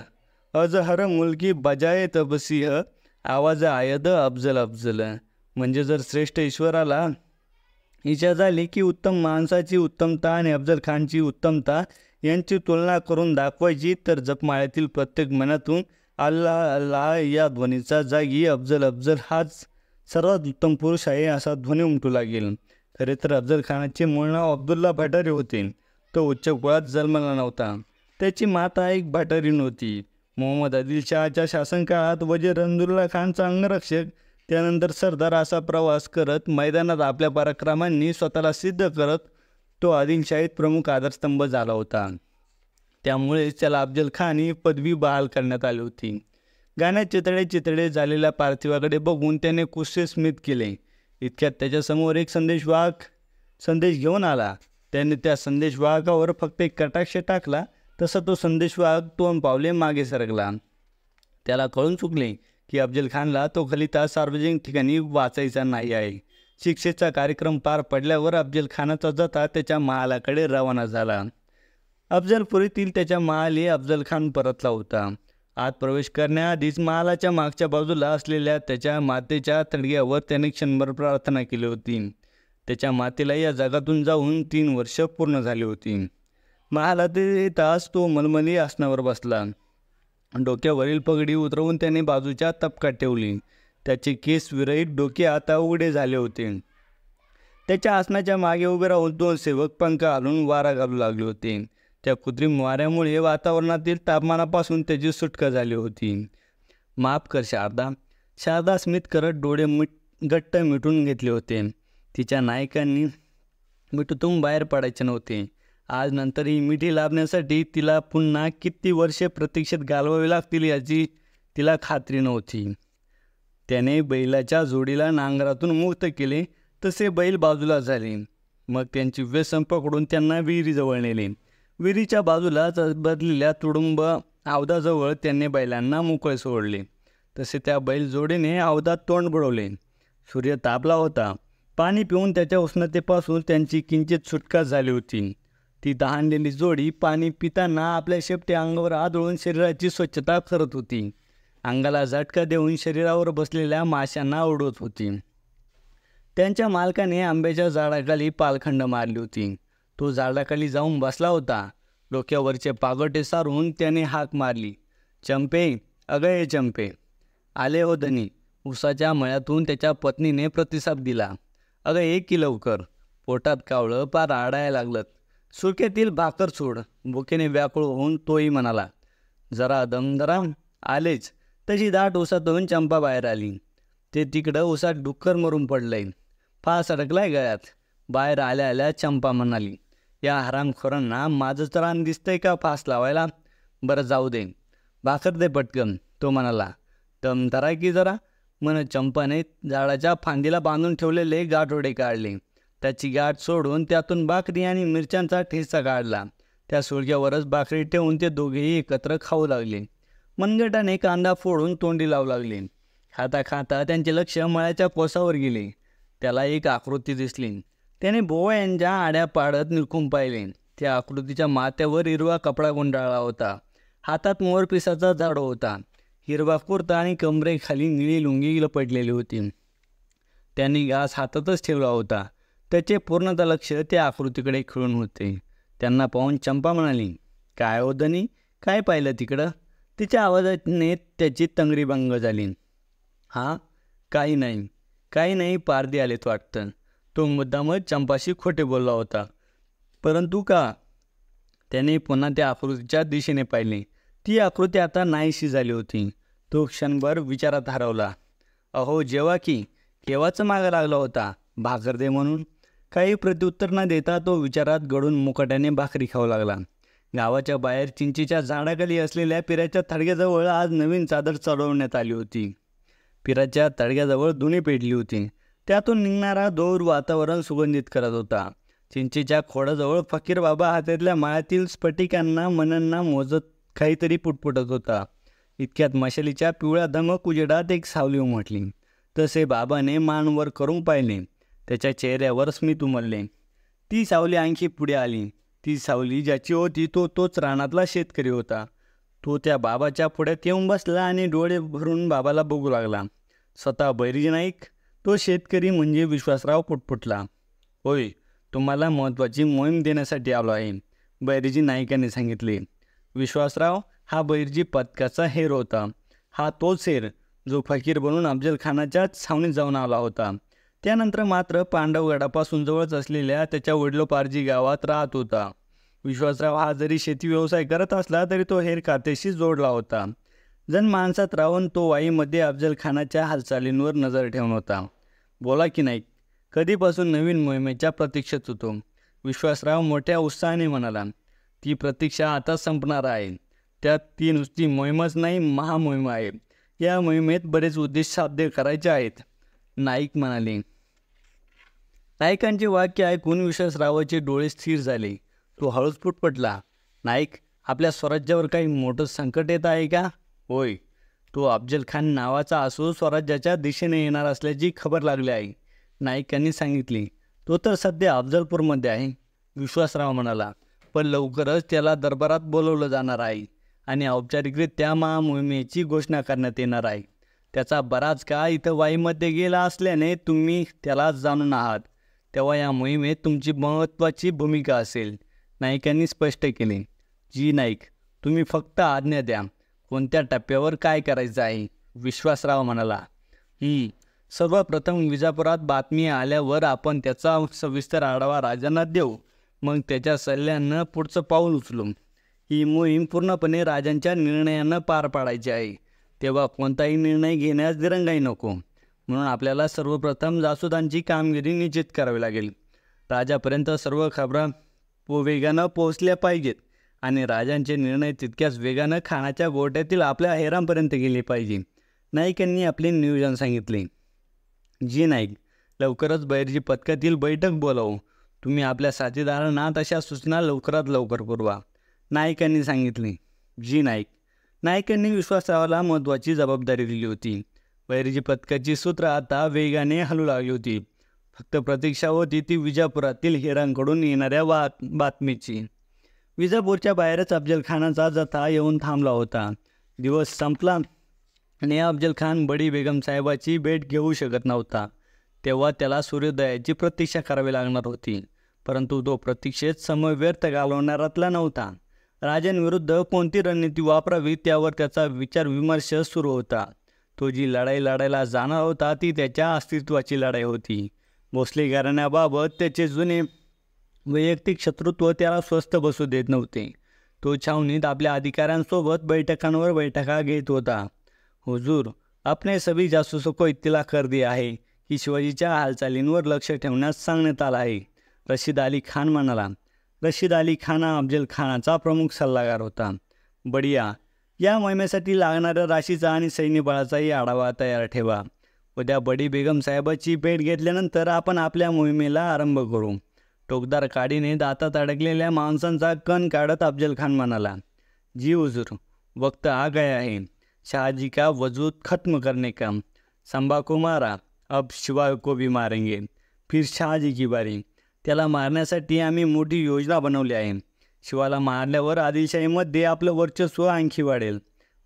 अजहर मुलकी बजाय तबसीह आवाज आयद अफजल. म्हणजे जर श्रेष्ठ ईश्वराला इच्छा झाली की उत्तम माणसाची उत्तमता आणि अफजल खानची उत्तमता यांची तुलना करून दाखवायची, तर जपमाळ्यातील प्रत्येक मनातून अल्लाह अल्लाह या ध्वनीचा जागी अफजल हाच सर्वात उत्तम पुरुष आहे असा ध्वनी उमटू लागेल. खरे तर अफजल खानाचे मूळ नाव अब्दुल्ला भटारी होते. तो उच्च कुळात जन्मला नव्हता. त्याची माता एक भटारीण होती. मोहम्मद आदिलशहाच्या शासनकाळात वजीर अब्दुल्ला खानचा अंगरक्षक, त्यानंतर सरदार असा प्रवास करत मैदानात आपल्या पराक्रमांनी स्वतःला सिद्ध करत तो आदिलशाहीत प्रमुख आधारस्तंभ झाला होता. त्यामुळेच त्याला अफजल खान ही पदवी बहाल करण्यात आली होती. गाण्यात चितळे झालेल्या पार्थिवाकडे बघून त्याने कुस्से स्मित केले. इतक्यात त्याच्यासमोर एक संदेश घेऊन आला. त्याने त्या संदेशवाहकावर फक्त एक कटाक्ष टाकला तसा तो संदेशवाहक 2 पावले मागे सरकला. त्याला कळून चुकले की अफजल खानला तो खलिता सार्वजनिक ठिकाणी वाचायचा नाही आहे. शिक्षेचा कार्यक्रम पार पडल्यावर अफजल खानाचा जथा त्याच्या महालाकडे रवाना झाला. अफजलपुरीतील त्याच्या महाली अफजल खान परतला होता. आत प्रवेश करण्याआधीच महालाच्या मागच्या बाजूला असलेल्या त्याच्या मातेच्या तडग्यावर त्याने क्षणभर प्रार्थना केली होती. त्याच्या मातेला या जगातून जाऊन 3 वर्ष पूर्ण झाली होती. महालात येताच तो मलमली आसनावर बसला. डोक्यावरील पगडी उतरवून त्याने बाजूच्या तपकात ठेवली. त्याचे केस विरहित डोके आता उघडे झाले होते. त्याच्या आसनाच्या मागे उभे राहून 2 सेवक पंखा घालून वारा घालू लागले होते. त्या कृत्रिम वाऱ्यामुळे वातावरणातील तापमानापासून त्याची सुटका झाली होती. माफ कर शारदा. शारदा स्मित करत डोळे घट्ट मिटून घेतले होते. तिच्या नायकांनी मिठीतून बाहेर पडायचे नव्हते. आज नंतर ही मिठी लाभण्यासाठी तिला पुन्हा किती वर्षे प्रतीक्षेत घालवावी लागतील याची तिला खात्री नव्हती. त्याने बैलाच्या जोडीला नांगरातून मुक्त केले. तसे बैल बाजूला झाले. मग त्यांची व्यसन पकडून त्यांना विहिरीजवळ नेले. विहिरीच्या बाजूलाच बदलेल्या तुडुंब अवधाजवळ त्यांनी बैलांना मोकळे सोडले. तसे त्या बैलजोडीने अवधात तोंड बुडवले. सूर्य तापला होता. पाणी पिऊन त्याच्या उष्णतेपासून त्यांची किंचित सुटका झाली होती. ती तहानलेली जोडी पाणी पिताना आपल्या शेपटी अंगावर आदळून शरीराची स्वच्छता करत होती. अंगाला झटका देऊन शरीरावर बसलेल्या माशांना उडवत होती. त्यांच्या मालकाने आंब्याच्या झाडाखाली पालखंड मारली होती. तो झाडाखाली जाऊन बसला होता. डोक्यावरचे पागोटे सारून त्याने हाक मारली, चंपे, अगं ये चंपे. आले हो धनी. उसाच्या मळ्यातून त्याच्या पत्नीने प्रतिसाद दिला. अगं ये की लवकर. पोटात कावळं पार आडायला लागलं. सुरकेतील भाकर सोड. भुकेने व्याकुळ होऊन तोही म्हणाला, जरा दमदरा. आलेच. तशी दाट उसातून चंपा बाहेर आली. ते तिकडं उसात डुक्कर मरून पडलंय. फास अडकलाय गळ्यात. बाहेर आल्या आल्या चंपा म्हणाली, या हरामखोरांना माझंच रान दिसतंय का फास लावायला. बरं जाऊ दे, भाकर दे पटकन. तो म्हणाला, दम धरा की जरा. चंपाने झाडाच्या फांदीला बांधून ठेवलेले गाठोडे काढले. त्याची गाठ सोडून त्यातून भाकरी आणि मिरच्यांचा ठेचा काढला. त्या सुळक्यावरच भाकरी ठेवून ते दोघेही एकत्र खाऊ लागले. मनगटाने कांदा फोडून तोंडी लावू लागले. खाता खाता त्यांचे लक्ष मळ्याच्या कोसावर गेले. त्याला एक आकृती दिसली. त्याने बोवा यांच्या आड्या पाडत निरखून पाहिले. त्या आकृतीच्या माथ्यावर हिरवा कपडा गुंडाळला होता. हातात मोरपिसाचा झाडू होता. हिरवा कुर्ता आणि कमरेखाली निळी लुंगी लपटलेली होती. त्यांनी घास हातातच ठेवला होता. त्याचे पूर्णतः लक्ष त्या आकृतीकडे खिळून होते. त्यांना पाहून चंपा म्हणाली, काय हो धनी, काय पाहिलं तिकडं. तिच्या आवाजाने त्याची तंगडी भंग झाली. हां, काही नाही पारधी आलेत वाटतं. तो मुद्दामच चंपाशी खोटे बोलला होता. परंतु का. त्याने पुन्हा त्या आकृतीच्या दिशेने पाहिले. ती आकृती आता नाहीशी झाली होती. तो क्षणभर विचारात हरवला. अहो जेव्हा की केव्हाच मागं लागला होता भाकर दे म्हणून. काही प्रत्युत्तर न देता तो विचारात गडून मुकाट्याने भाकरी खाऊ लागला. गावाच्या बाहेर चिंचेच्या झाडाखाली असलेल्या पिराच्या तडग्याजवळ आज नवीन चादर चढवण्यात आली होती. पिराच्या तडग्याजवळ धुणी पेटली होती. त्यातून निघणारा धूर वातावरण सुगंधित करत होता. चिंचेच्या खोडाजवळ फकीर बाबा हातातल्या माळ्यातील स्फटिकांना मनंना मोजत काहीतरी पुटपुटत होता. इतक्यात मशालीच्या पिवळ्या धमक उजेडात एक सावली उमटली. तसे बाबाने मान वर करून पाहिले. त्याच्या चेहऱ्यावर स्मित उमलले. ती सावली आणखी पुढे आली. ती सावली ज्याची होती तोच रानातला शेतकरी होता. तो त्या बाबाच्या पुढ्यात येऊन बसला आणि डोळे भरून बाबाला बघू लागला. स्वतः बैरजी नाईक. तो शेतकरी म्हणजे विश्वासराव पुटपुटला. होय, तुम्हाला महत्त्वाची मोहीम देण्यासाठी आलो आहे, बैरजी नाईकाने सांगितले. विश्वासराव हा बैरजी पथकाचा हेर होता. हा तोच हेर जो फकीर बनून अफजलखानाच्याच छावणीत जाऊन आला होता. त्यानंतर मात्र पांडवगडापासून जवळच असलेल्या त्याच्या वडिलोपार्जी गावात राहत होता. विश्वासराव हा जरी शेती व्यवसाय करत असला तरी तो हेर खात्याशी जोडला होता. जनमानसात राहून तो वाईमध्ये अफजलखानाच्या हालचालींवर नजर ठेवून होता. बोला की नाईक, कधीपासून नवीन मोहिमेच्या प्रतीक्षेत होतो. विश्वासराव मोठ्या उत्साहाने म्हणाला. ती प्रतीक्षा आता संपणार आहे. त्यात ती नुसती मोहीमच नाही, महामोहीम आहे. या मोहिमेत बरेच उद्देश साध्य करायचे आहेत, नाईक म्हणाले. नाईकांचे वाक्य ऐकून विश्वासरावाचे डोळे स्थिर झाले. तो हळूच पुटपटला. नाईक, आपल्या स्वराज्यावर काही मोठं संकट येत आहे का. होय, तो अफजलखान नावाचा असो स्वराज्याच्या दिशेने येणार असल्याची खबर लागली आहे, नाईकांनी सांगितले. तो तर सध्या अफजलपूरमध्ये आहे, विश्वासराव म्हणाला. पण लवकरच त्याला दरबारात बोलवलं जाणार आहे आणि औपचारिकरित्या महामोहिमेची घोषणा करण्यात येणार आहे. त्याचा बराच काळ इथं वाईमध्ये गेला असल्याने तुम्ही त्याला जाणून आहात. तेव्हा या मोहिमेत तुमची महत्त्वाची भूमिका असेल, नाईकांनी स्पष्ट केले. जी नाईक, तुम्ही फक्त आज्ञा द्या. कोणत्या टप्प्यावर काय करायचं आहे, विश्वासराव म्हणाला. सर्वप्रथम विजापुरात बातमी आल्यावर आपण त्याचा सविस्तर आढावा राजांना देऊ. मग त्याच्या सल्ल्यानं पुढचं पाऊल उचलू. ही मोहीम पूर्णपणे राजांच्या निर्णयानं पार पाडायची आहे. तेव्हा कोणताही निर्णय घेण्यास दिरंगाई नको. म्हणून आपल्याला सर्वप्रथम जासुदांची कामगिरी निश्चित करावी लागेल. राजापर्यंत सर्व खबरा वेगानं पोहोचल्या पाहिजेत आणि राजांचे निर्णय तितक्याच वेगानं खानाच्या गोट्यातील आपल्या हेरांपर्यंत गेले पाहिजे. नाईकांनी आपले नियोजन सांगितले. जी नाईक, लवकरच बैरजी पथकातील बैठक बोलावू. तुम्ही आपल्या साथीदारांना तशा सूचना लवकरात लवकर पुरवा, नाईकांनी सांगितले. जी नाईक. नाईकांनी विश्वासाला महत्त्वाची जबाबदारी दिली होती. बैरजी पथकाची सूत्र आता वेगाने हलू लागली होती. फक्त प्रतीक्षा होती ती विजापुरातील हेरांकडून येणाऱ्या बातमीची. विजापूरच्या बाहेरच अफजलखानाचा जथा येऊन थांबला होता. दिवस संपला आणि अफजलखान बडी बेगम साहेबाची भेट घेऊ शकत नव्हता. तेव्हा त्याला सूर्योदयाची प्रतीक्षा करावी लागणार होती. परंतु तो प्रतीक्षेत समय व्यर्थ घालवणारातला नव्हता. राजांविरुद्ध कोणती रणनीती वापरावी त्यावर त्याचा विचारविमर्श सुरू होता. तो जी लढाई लढायला जाणार होता ती त्याच्या अस्तित्वाची लढाई होती. भोसले घराण्याबाबत त्याचे जुने वैयक्तिक शत्रुत्व त्याला स्वस्थ बसू देत नव्हते. तो छावणीत आपल्या अधिकाऱ्यांसोबत बैठकांवर बैठका घेत होता. हुजूर, आपने सभी जासूसों को इत्तला कर दिया है की शिवाजीच्या हालचालींवर लक्ष ठेवण्यास सांगण्यात आलं आहे, रशीद अली खान म्हणाला. रशीद अली खान हा अफजलखानाचा प्रमुख सल्लागार होता. बढिया. या मोहिमेसाठी लागणाऱ्या राशीचा आणि सैन्यबळाचाही आढावा तयार ठेवा. उद्या बडी बेगम साहेबाची भेट घेतल्यानंतर आपण आपल्या मोहिमेला आरंभ करू. टोकदार काडीने दातात अडकलेल्या माणसांचा कण काढत अफजलखान म्हणाला. जी हुजूर, वक्त आ गया है. शाहजी का वजूद खत्म करने का. संभा को मारा, अब शिवा को भी मारेंगे. फिर शहाजी की बारी. त्याला मारण्यासाठी आम्ही मोठी योजना बनवली आहे. शिवाला मारल्यावर आदिलशाहीमध्ये आपलं वर्चस्व आणखी वाढेल.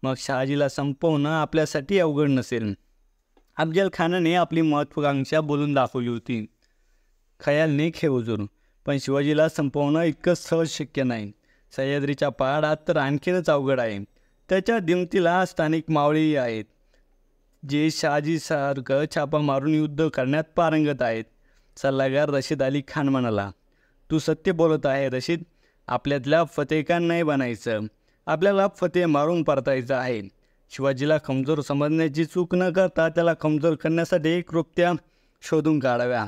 मग शहाजीला संपवणं आपल्यासाठी अवघड नसेल. अफजलखानाने आपली महत्त्वाकांक्षा बोलून दाखवली होती. खयाल नेक हे हुजूर, पण शिवाजीला संपवणं इतकं सहज शक्य नाही. सह्याद्रीच्या पहाडात तर आणखीनच अवघड आहे. त्याच्या दिमतीला स्थानिक मावळी आहेत जे शहाजीसारखं छापा मारून युद्ध करण्यात पारंगत आहेत. सल्लागार रशीद अली खान म्हणाला. तू सत्य बोलत आहे रशीद. आपल्यातल्या फतेखान नाही बनायचं, आपल्याला फते मारून परतायचं आहे. शिवाजीला कमजोर समजण्याची चूक न करता त्याला कमजोर करण्यासाठी कृत्या शोधून काढाव्या.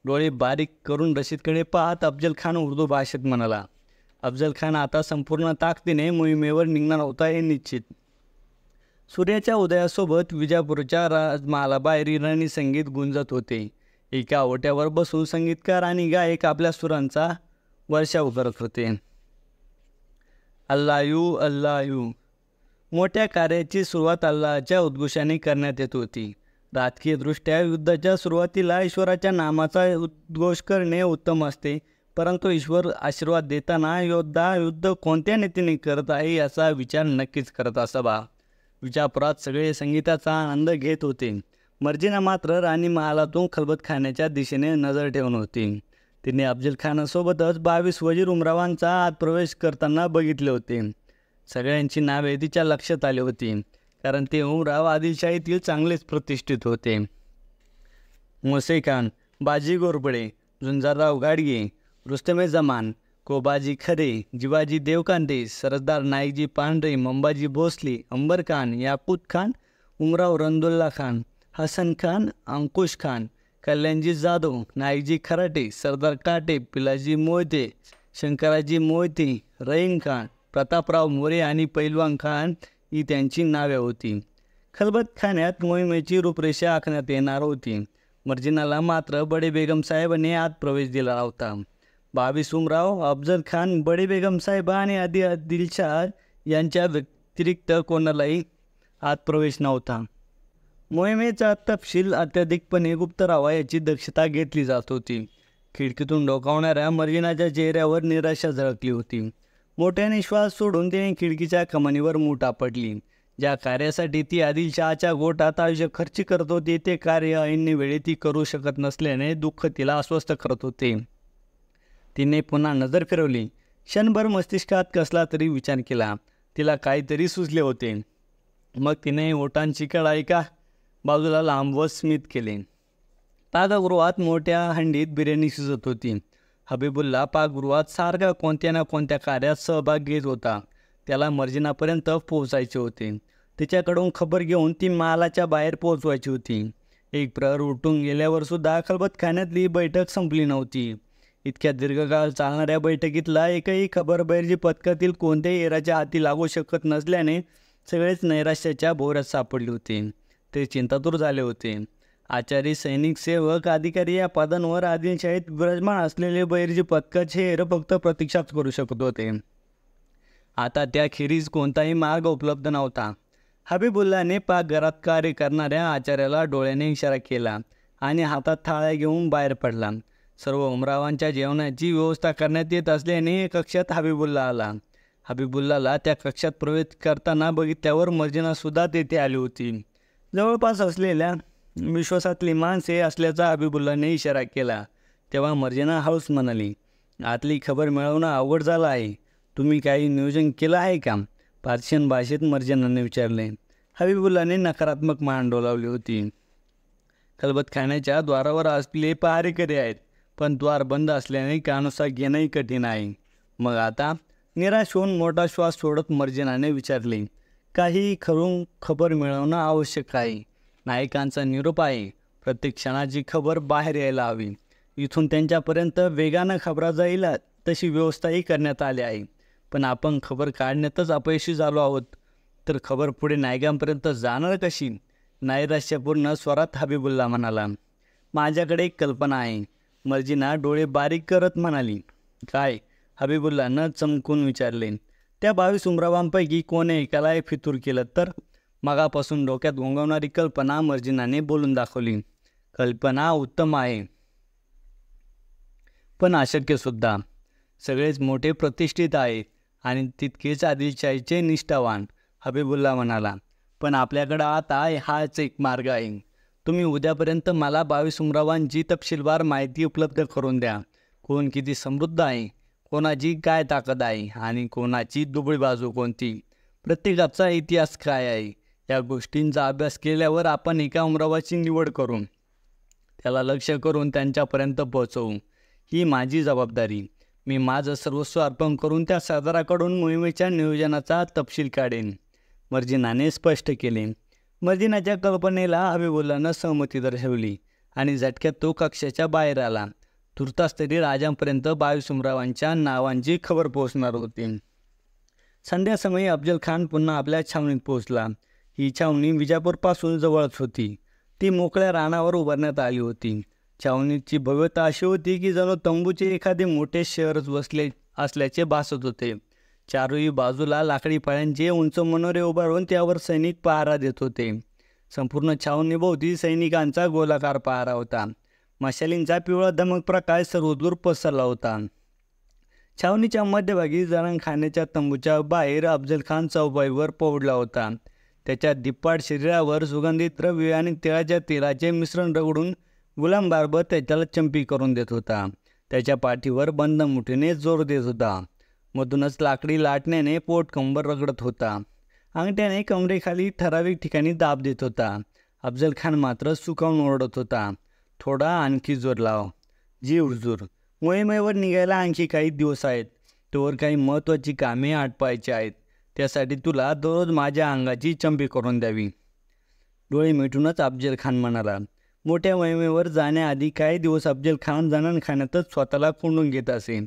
डोळे बारीक करून रशीदकडे पाहत अफजलखान उर्दू भाषेत म्हणाला. अफजलखान आता संपूर्ण ताकदीने मोहिमेवर निघणार होता हे निश्चित. सूर्याच्या उदयासोबत विजापूरच्या राजमहालाबाहेर इराणी संगीत गुंजत होते. एका ओट्यावर बसून संगीतकार आणि गायक आपल्या सुरांचा वर्षाव करत होते. अल्लाहू अल्लाहू. मोठ्या कार्याची सुरुवात अल्लाहच्या उद्घोषाने करण्यात येत होती. राजकीयदृष्ट्या युद्धाच्या सुरुवातीला ईश्वराच्या नामाचा उद्घोष करणे उत्तम असते, परंतु ईश्वर आशीर्वाद देताना योद्धा युद्ध कोणत्या नीतीने करत आहे याचा विचार नक्कीच करत असावा. विजापुरात सगळे संगीताचा आनंद घेत होते. मर्जिना मात्र राणी महालातून खलबतखान्याच्या दिशेने नजर ठेवून होती. तिने अफजलखानासोबतच 22 वजीर उमरावांचा आत प्रवेश करताना बघितले होते. सगळ्यांची नावे तिच्या लक्षात आली होती, कारण ते उमराव आदिलशाहीतील चांगलेच प्रतिष्ठित होते. मोसे खान, बाजी घोरपडे, झुंजारराव गाडगे, रुस्तमे जमान, कोबाजी खरे, जिवाजी देवकांते, सरदार नाईकजी पांढरे, मंबाजी भोसले, अंबर खान, याकूत खान, उमराव रंदुल्ला खान, हसन खान, अंकुश खान, कल्याणजी जाधव, नाईकजी खराटे, सरदार काटे, पिलाजी मोहिते, शंकराजी मोहिते, रहीम खान, प्रतापराव मोरे आणि पैलवान खान ही त्यांची नावे होती. खलबतखान्यात मोहिमेची रूपरेषा आखण्यात येणार होती. मर्जिनाला मात्र बडे बेगम साहेबांनी आत प्रवेश दिला होता. 22 उमराव, अफजल खान, बडे बेगम साहेब आणि आदिलशाह यांच्या व्यतिरिक्त कोणालाही आत प्रवेश नव्हता. मोहिमेचा तपशील अत्याधिकपणे गुप्त राहावा याची दक्षता घेतली जात होती. खिडकीतून डोकावणाऱ्या मर्जिनाच्या चेहऱ्यावर निराशा झळकली होती. मोठ्याने श्वास सोडून तिने खिडकीच्या कमानीवर मूठ आपटली. ज्या कार्यासाठी ती आदिलशहाच्या गोटात आयुष्य खर्च करत होती ते कार्य ऐन वेळी ती करू शकत नसल्याने दुःख तिला अस्वस्थ करत होते. तिने पुन्हा नजर फिरवली. क्षणभर मस्तिष्कात कसला तरी विचार केला. तिला काहीतरी सुचले होते. मग तिने ओटांची कळा एका बाजूला लांबवत स्मित केले. पाकगृहात मोठ्या हंडीत बिर्याणी शिजत होती. हबीबुल्ला पाकगृहात सारखा कोणत्या ना कोणत्या कार्यात सहभाग घेत होता. त्याला मर्जिनापर्यंत पोहोचायचे होते. तिच्याकडून खबर घेऊन ती महालाच्या बाहेर पोहोचवायची होती. एक प्रहर उठून गेल्यावर सुद्धा खलबतखान्यातली बैठक संपली नव्हती. इतक्या दीर्घकाळ चालणाऱ्या बैठकीतला एकही खबर बैरजी पथकातील कोणत्याही एराच्या हाती लागू शकत नसल्याने सगळेच नैराश्याच्या भोवऱ्यात सापडले होते. ते चिंतातूर झाले होते. आचारी, सैनिक, सेवक, अधिकारी या पदांवर आदिलशाहीत विराजमान असलेले बैरजी पथकाचे हेर फक्त प्रतीक्षाच करू शकत होते. आता त्याखेरीज कोणताही मार्ग उपलब्ध नव्हता. हबीबुल्लाने पाकघरात कार्य करणाऱ्या आचार्याला डोळ्याने इशारा केला आणि हातात थाळ्या घेऊन बाहेर पडला. सर्व उमरावांच्या जेवणाची व्यवस्था करण्यात येत असल्याने कक्षात हबीबुल्ला आला. हबीबुल्लाला त्या कक्षात प्रवेश करताना बघितल्यावर मर्जिनासुद्धा तेथे आली होती. जवळपास असलेल्या विश्वासातली माणसे असल्याचा हबीबुल्लाने इशारा केला. तेव्हा मर्जिना हळूच म्हणाली, आतली खबर मिळवणं अवघड झालं आहे. तुम्ही काही नियोजन केलं आहे का? पार्शियन भाषेत मर्जिनाने विचारले. हबीबुल्लाने नकारात्मक मान डोलावली होती. खलबतखान्याच्या द्वारावर असलेले पहारेकरी आहेत, पण द्वार बंद असल्याने कानुसा घेणंही कठीण आहे. मग आता? निराश होऊन मोठा श्वास सोडत मर्जिनाने विचारले. काही खरून खबर मिळवणं आवश्यक आहे. नायकांचा निरोप आहे. प्रत्येक क्षणाची खबर बाहेर यायला हवी. इथून त्यांच्यापर्यंत वेगानं खबरा जाईल तशी व्यवस्थाही करण्यात आली आहे. पण आपण खबर काढण्यातच अपयशी झालो आहोत, तर खबर पुढे नायकांपर्यंत जाणार कशी? नैराश्यपूर्ण स्वरात हबीबुल्ला म्हणाला. माझ्याकडे एक कल्पना आहे. मर्जिना डोळे बारीक करत म्हणाली. काय? हबीबुल्लानं चमकून विचारले. त्या 22 उमरावांपैकी कोणी एकाला एक फितूर केलं तर? मगापासून डोक्यात घोंगवणारी कल्पना मर्जिनाने बोलून दाखवली. कल्पना उत्तम आहे, पण अशक्यसुद्धा. सगळेच मोठे प्रतिष्ठित आहेत आणि तितकेच आदिलशाहीचे निष्ठावान, हबीबुल्ला म्हणाला. पण आपल्याकडं आता हाच एक मार्ग आहे. तुम्ही उद्यापर्यंत मला 22 उमरावांची तपशीलवार माहिती उपलब्ध करून द्या. कोण किती समृद्ध आहे, कोणाची काय ताकद आहे आणि कोणाची दुबळी बाजू कोणती, प्रत्येकाचा इतिहास काय आहे, या गोष्टींचा अभ्यास केल्यावर आपण एका उमरावाची निवड करू. त्याला लक्ष्य करून त्यांच्यापर्यंत पोहोचवू. ही माझी जबाबदारी. मी माझं सर्वस्व अर्पण करून त्या सरदाराकडून मोहिमेच्या नियोजनाचा तपशील काढेन, मर्जिनाने स्पष्ट केले. मर्जिनाच्या कल्पनेला हबीबुल्लानं सहमती दर्शवली आणि झटक्यात तो कक्षाच्या बाहेर आला. तुर्तास तरी राजांपर्यंत 22 उमरावांच्या नावांची खबर पोहोचणार होती. संध्यासमयी अफजल खान पुन्हा आपल्या छावणीत पोहोचला. ही छावणी विजापूरपासून जवळच होती. ती मोकळ्या रानावर उभारण्यात आली होती. छावणीची भव्यता अशी होती की जणू तंबूचे एखादे मोठे शहरच बसले असल्याचे भासत होते. चारही बाजूला लाकडी फळ्यांचे उंच मनोरे उभारून त्यावर सैनिक पहारा देत होते. संपूर्ण छावणीभोवती सैनिकांचा गोलाकार पहारा होता. मशालींचा पिवळा धमक प्रकाश सर्वदूर पसरला होता. छावणीच्या मध्यभागी जरांखान्याच्या तंबूच्या बाहेर अफजल खान चौपाईवर पोहडला होता. त्याच्या दिप्पाड शरीरावर सुगंधित द्रव्य आणि तिळाच्या तेलाचे मिश्रण रगडून गुलाम बार्बर त्याच्याला चंपी करून देत होता. त्याच्या पाठीवर बंद मुठीने जोर देत होता. मधूनच लाकडी लाटण्याने पोट कंबर रगडत होता. अंगठ्याने कमरेखाली ठराविक ठिकाणी दाब देत होता. अफजल खान मात्र सुकावून ओरडत होता. थोडा आणखी जोर लाव, जी हुजूर. मोहिमेवर निघायला आणखी काही दिवस आहेत. तोवर काही महत्त्वाची कामे आटपायची आहेत. त्यासाठी तुला दररोज माझ्या अंगाची चंपी करून द्यावी. डोळे मिटूनच अफजल खान म्हणाला. मोठ्या मोहिमेवर जाण्याआधी काही दिवस अफजल खान जनानखान्यातच स्वतःला कोंडून घेत असे.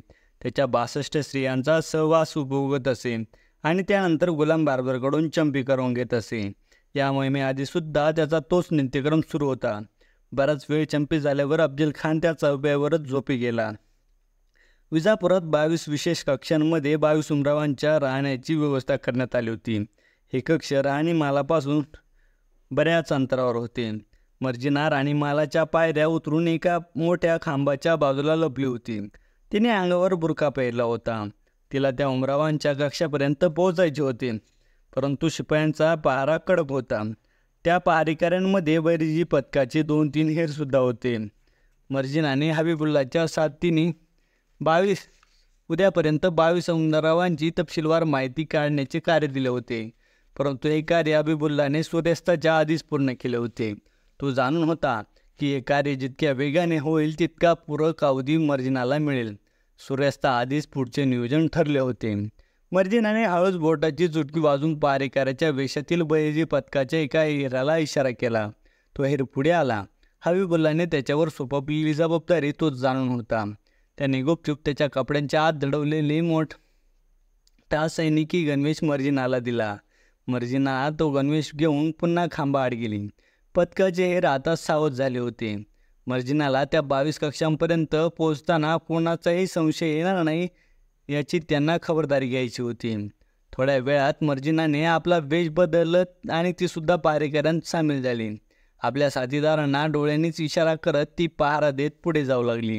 त्याच्या 62 स्त्रियांचा सहवास उपभोगत असे आणि त्यानंतर गुलाम बार्बरकडून चंपी करून घेत असे. या मोहिमेआधीसुद्धा त्याचा तोच नित्यक्रम सुरू होता. बराच वेळ चंपी झाल्यावर अफजल खान त्या चौप्यावरच झोपी गेला. विजापुरात 22 विशेष कक्षांमध्ये 22 उमरावांच्या राहण्याची व्यवस्था करण्यात आली होती. हे कक्ष राणीमालापासून बऱ्याच अंतरावर होते. मर्जिना राणीमालाच्या पायऱ्या उतरून एका मोठ्या खांबाच्या बाजूला लपली होती. तिने अंगावर बुरखा पेरला होता. तिला त्या उमरावांच्या कक्षापर्यंत पोहोचायचे होते, परंतु शिपायांचा पहारा कडक होता. त्या पहारेकऱ्यांमध्ये बैरजी पथकाचे 2-3 हेरसुद्धा होते. मर्जिनाने हबीबुल्लाच्या साथीने उद्यापर्यंत 22 उमरावांची तपशीलवार माहिती काढण्याचे कार्य दिले होते, परंतु हे कार्य हबीबुल्लाने सूर्यास्ताच्या आधीच पूर्ण केले होते. तो जाणून होता की हे कार्य जितक्या वेगाने होईल तितका पूरक अवधी मर्जिनाला मिळेल. सूर्यास्ताआधीच पुढचे नियोजन ठरले होते. मर्जिनाने हळूच बोटाची चुटकी वाजून पहारेकऱ्याच्या वेशातील बैरजी पथकाच्या एका हेराला इशारा केला. तो हेर पुढे आला हबीबुल्लाने त्याच्यावर सोपवलेली जबाबदारी तो जाणून होता. त्याने गुपचूप त्याच्या कपड्यांच्या आत दडवलेली मोठा सैनिकी गणवेश मर्जिनाला दिला. मर्जिना तो गणवेश घेऊन पुन्हा खांबाआड गेली. पथकाचे हेर आता सावध झाले होते. मर्जिनाला त्या 22 कक्षांपर्यंत पोहोचताना कोणाचाही संशय येणार नाही याची त्यांना खबरदारी घ्यायची होती. थोड्या वेळात मर्जिनाने आपला वेश बदलत आणि तीसुद्धा पहारेकऱ्यांत सामील झाली. आपल्या साथीदारांना डोळ्यांनीच इशारा करत ती पहारा देत पुढे जाऊ लागली.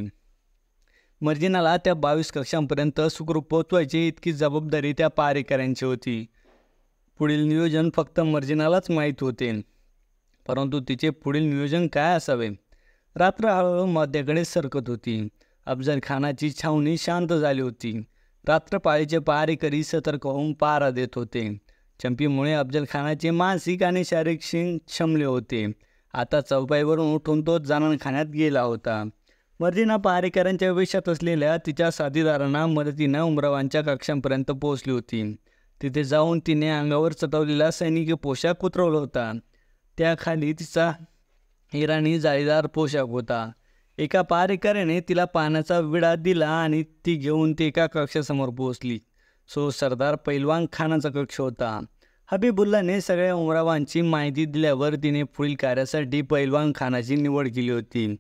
मर्जिनाला त्या 22 कक्षांपर्यंत सुखरूप पोचवायची इतकी जबाबदारी त्या पहारेकऱ्यांची होती. पुढील नियोजन फक्त मर्जिनालाच माहीत होते. परंतु तिचे पुढील नियोजन काय असावे? रात्र हळूहळू मध्याकडे सरकत होती. अफजल खानाची छावणी शांत झाली होती. रात्रपाळीचे पहारेकरी सतर्क होऊन पहारा देत होते. चंपीमुळे अफजल खानाचे मानसिक आणि शारीरिक क्षीण शमले होते. आता चौपाईवरून उठून तो जाणखान्यात गेला होता. मर्जिना पहारेकऱ्यांच्या वेशात असलेल्या तिच्या साथीदारांना मदतीनं उमरावांच्या कक्षांपर्यंत पोहोचली होती. तिथे जाऊन तिने अंगावर चटवलेला सैनिकी पोशाख उतरवला होता. त्याखाली तिचा इराणी जाळीदार पोशाख होता. एका पहारेकऱ्याने तिला पाण्याचा विडा दिला आणि ती घेऊन ती एका कक्षासमोर पोहोचली. सरदार पैलवान खानाचा कक्ष होता. हबीबुल्लाने सगळ्या उमरावांची माहिती दिल्यावर तिने पुढील कार्यासाठी पैलवान खानाची निवड केली होती.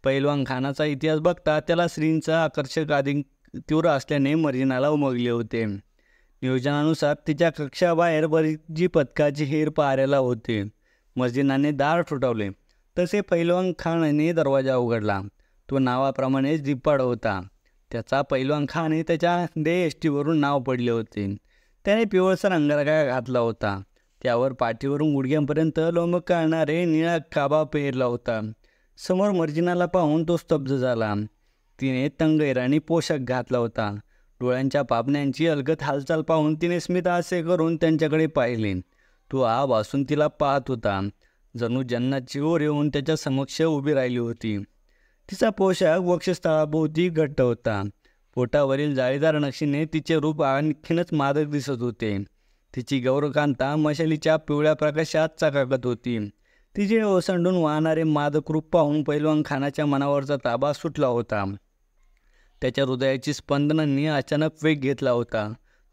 पैलवान खानाचा इतिहास बघता त्याला स्त्रींचं आकर्षक अधिक तीव्र असल्याने मर्जिनाला उमगले होते. नियोजनानुसार तिच्या कक्षाबाहेर बरीचजी पथकाची हेर पहाऱ्याला होते. मर्जिनाने दार ठोठावले तसे पैलवान खानाने दरवाजा उघडला. तो नावाप्रमाणेच दिप्पाड होता. त्याचा पैलवान खान हे त्याच्या देहयष्टीवरून नाव पडले होते. त्याने पिवळसर अंगरखा घातला होता. त्यावर पाठीवरून गुडघ्यांपर्यंत लोंब काढणारे निळा काबा पेरला होता. समोर मर्जिनाला पाहून तो स्तब्ध झाला. तिने तंग इराणी पोशाख घातला होता. डोळ्यांच्या पापण्यांची अलगद हालचाल पाहून तिने स्मितहास्य करून त्यांच्याकडे पाहिले. तो आवासून तिला पाहत होता. जणू जन्नाची ओर येऊन त्याच्या समक्ष उभी राहिली होती. तिचा पोशाख वक्षस्थळाभोवती घट्ट होता. पोटावरील जाळीदार नक्षीने तिचे रूप आणखीनच मादक दिसत होते. तिची गौरकांता मशालीच्या पिवळ्या प्रकाशात चकाकत होती. तिचे ओसंडून वाहणारे मादक रूप पाहून पैलवान खानाच्या मनावरचा ताबा सुटला होता. त्याच्या हृदयाची स्पंदनांनी अचानक वेग घेतला होता.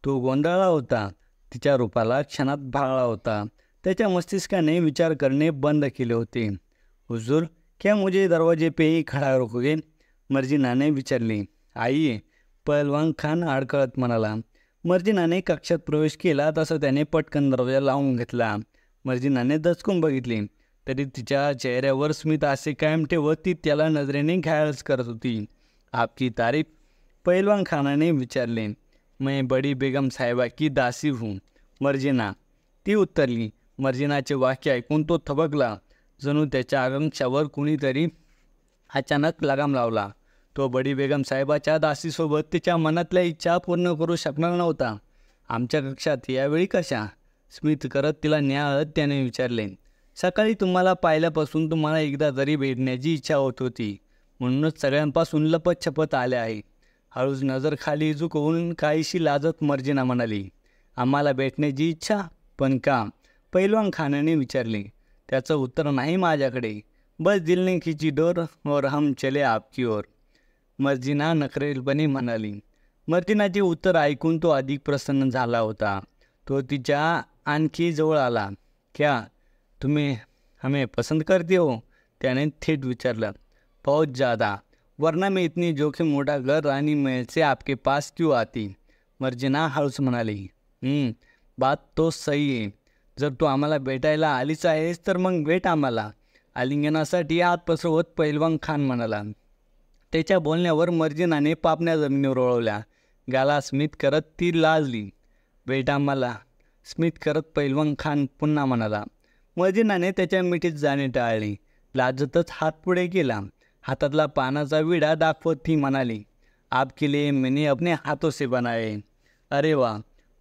तो गोंधळला होता. तिच्या रूपाला क्षणात भाळला होता. त्याच्या मस्तिष्काने विचार करणे बंद केले होते. हुजूर, क्या मुझे दरवाजे पे ही खडा रखोगे? मर्जिनाने विचारले. आइये, पैलवान खान अडकळत म्हणाला. मर्जिनाने कक्षात प्रवेश केला तसं त्याने पटकन दरवाजा लावून घेतला. मर्जिनाने दचकून बघितले तरी तिच्या चेहऱ्यावर स्मित हास्य कायम ठेवत ती त्याला नजरेने घायळच करत होती. आपकी तारीफ? पैलवान खानाने विचारले. मैं बडी बेगम साहेबा की दासी हूँ, मर्जिना, ती उत्तरली. मर्जिनाचे वाक्य ऐकून तो थबकला. जणू त्याच्या आकांक्षावर कुणीतरी अचानक लगाम लावला. तो बडी बेगम साहेबाच्या दासीसोबत तिच्या मनातल्या इच्छा पूर्ण करू शकणार नव्हता. आमच्या कक्षात यावेळी कशा? स्मित करत तिला न्याहाळत त्याने विचारले. सकाळी तुम्हाला पाहिल्यापासून तुम्हाला एकदा तरी भेटण्याची इच्छा होत होती, म्हणूनच सगळ्यांपासून लपतछपत आले आहे. हळूच नजर खाली झुकवून काहीशी लाजत मर्जिना म्हणाली. आम्हाला भेटण्याची इच्छा? पण का? पैलवान खानाने विचारले. त्याचं उत्तर नाही माझ्याकडे. बस दिल ने खिंची डोर और हम चले आपकी ओर, मर्जिना नखरेलपणे म्हणाली. मर्जिनाचे उत्तर ऐकून तो अधिक प्रसन्न झाला होता. तो तिच्या आणखी जवळ आला. क्या तुम्ही हमें पसंत करते हो? त्याने थेट विचारलं. बहुत ज़्यादा, वरना मैं इतनी जोखिम उठाकर रानी महल से आपके पास क्यों आती? मर्जिना हळूच म्हणाली. बात तो सही आहे. जर तू आम्हाला भेटायला आलीच आहेस तर मग भेट आम्हाला, आलिंगनासाठी हात पसरवत पैलवान खान म्हणाला. त्याच्या बोलण्यावर मर्जिनाने पापण्या जमिनीवर वळवल्या. गाला स्मित करत ती लाजली. भेट आम्हाला, स्मित करत पैलवान खान पुन्हा म्हणाला. मर्जिनाने त्याच्या मिठीत जाणे टाळले. लाजतच हात पुढे केला. हातातला पानाचा विडा दाखवत ती म्हणाली. आपके लिए मैंने अपने हाथों से बनाए. अरे वा,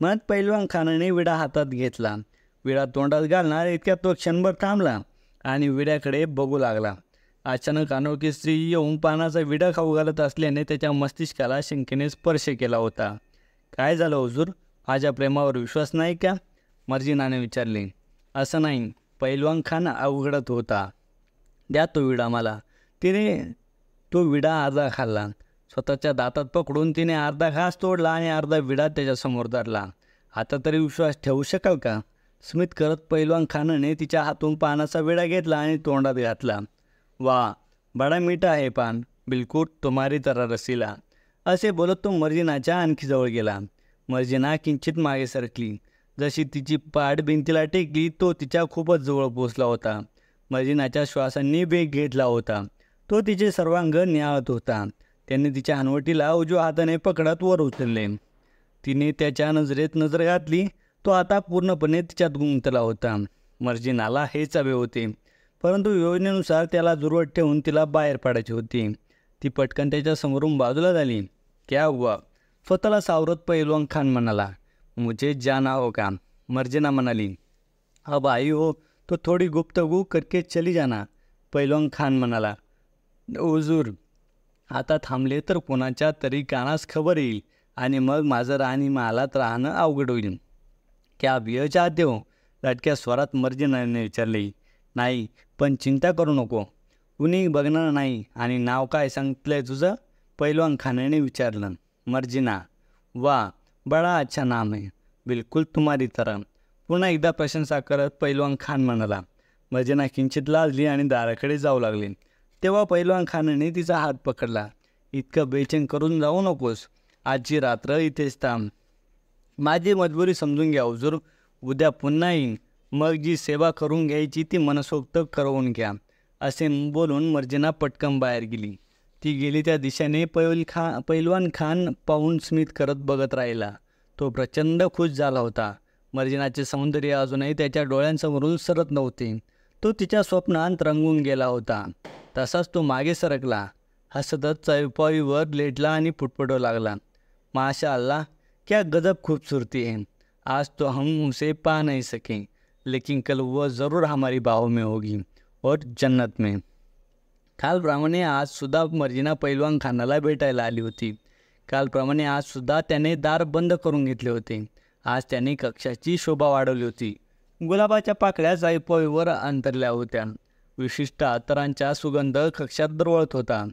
म्हणत पैलवान खानाने विडा हातात घेतला. विडा तोंडात घालणार इतक्यात तो क्षणभर थांबला आणि विड्याकडे बघू लागला. अचानक अनोळखी स्त्री येऊन पानाचा विडा खाऊ घालत असल्याने त्याच्या मस्तिष्काला शंकेने स्पर्श केला होता. काय झालं हुजूर, माझ्या प्रेमावर विश्वास नाही का? मर्जिनाने विचारले. असं नाही, पैलवान खान अवघडत होता. द्या तो विडा मला. तिने तो विडा अर्धा खाल्ला. स्वतःच्या दातात पकडून तिने अर्धा घास तोडला आणि अर्धा विडा त्याच्यासमोर धरला. आता तरी विश्वास ठेवू शकाल का? स्मित करत पैलवान खानाने तिच्या हातून पानाचा विडा घेतला आणि तोंडात घातला. वा, बडा मीठा आहे पान, बिलकुल तुम्हारी तरह रसीला. असे बोलत तो मर्जिनाच्या आणखी जवळ गेला. मर्जिना किंचित मागे सरकली. जशी तिची पाठ भिंतीला टेकली तो तिच्या खूपच जवळ पोचला होता. मर्जिनाच्या श्वासांनी वेग घेतला होता. तो तिचे सर्वांग न्याहळत होता. त्याने तिच्या हनवटीला उजव्या हाताने पकडत वर उचलले. तिने त्याच्या नजरेत नजर घातली. तो आता पूर्णपणे तिच्यात गुंतला होता. मर्जिनाला हेच हवे होते, परंतु योजनेनुसार त्याला जुरवत ठेवून तिला बाहेर पाडायची होती. ती पटकन त्याच्या समोरून बाजूला झाली. क्या हुआ? स्वतःला सावरत पैलवान खान म्हणाला. मुझे जाना होगा, मर्जिना म्हणाली. अब आई हो तो थोडी गुफ्तगू करके चली जाना, पैलवान खान म्हणाला. हुजूर, आता थांबले तर कोणाच्या तरी कानास खबर येईल आणि मग माझं राणी महालात राहणं अवघड होईल. क्या आप यह चाहते हो? लटक्या स्वरात मर्जिनाने विचारले. नाही, पण चिंता करू नको, कुणी बघणार नाही. आणि नाव काय सांगितलंय तुझं? पैलवान खानाने विचारलं. मर्जिना. वा, बडा अच्छा नाम है, बिलकुल तुम्हारी तरह. पुन्हा एकदा प्रशंसा करत पैलवान खान म्हणाला. मर्जिना किंचित लाजली आणि दाराकडे जाऊ लागली. तेव्हा पैलवान खानाने तिचा हात पकडला. इतकं बेचैन करून जाऊ नकोस, आजची रात्र इथेच थांब. माझी मजबुरी समजून घ्या हुजूर, उद्या पुन्हा येईन. मग जी सेवा करून घ्यायची ती मनसोक्त करवून घ्या. असे बोलून मर्जिना पटकन बाहेर गेली. ती गेली त्या दिशेने पैलवान खान पाहून स्मित करत बघत राहिला. तो प्रचंड खुश झाला होता. मर्जिनाचे सौंदर्य अजूनही त्याच्या डोळ्यांसमोरून सरत नव्हते. तो तिच्या स्वप्नांत रंगून गेला होता. तसाच तो मागे सरकला. हसतच चौपाईवर लेटला आणि पुटपुटू लागला. माशा अल्लाह, क्या गजब खूबसूरती है. आज तो हम उसे पा नहीं सके, लेकिन कल वह ज़रूर हमारी बाहों में होगी और जन्नत में. कालप्रमाणे आजसुद्धा मर्जिना पैलवान खानाला भेटायला आली होती. कालप्रमाणे आजसुद्धा त्याने दार बंद करून घेतले होते. आज त्याने कक्षाची शोभा वाढवली होती. गुलाबाच्या पाकळ्या जायफळीवर अंतरल्या होत्या. विशिष्ट अत्तरांचा सुगंध कक्षात दरवळत होता.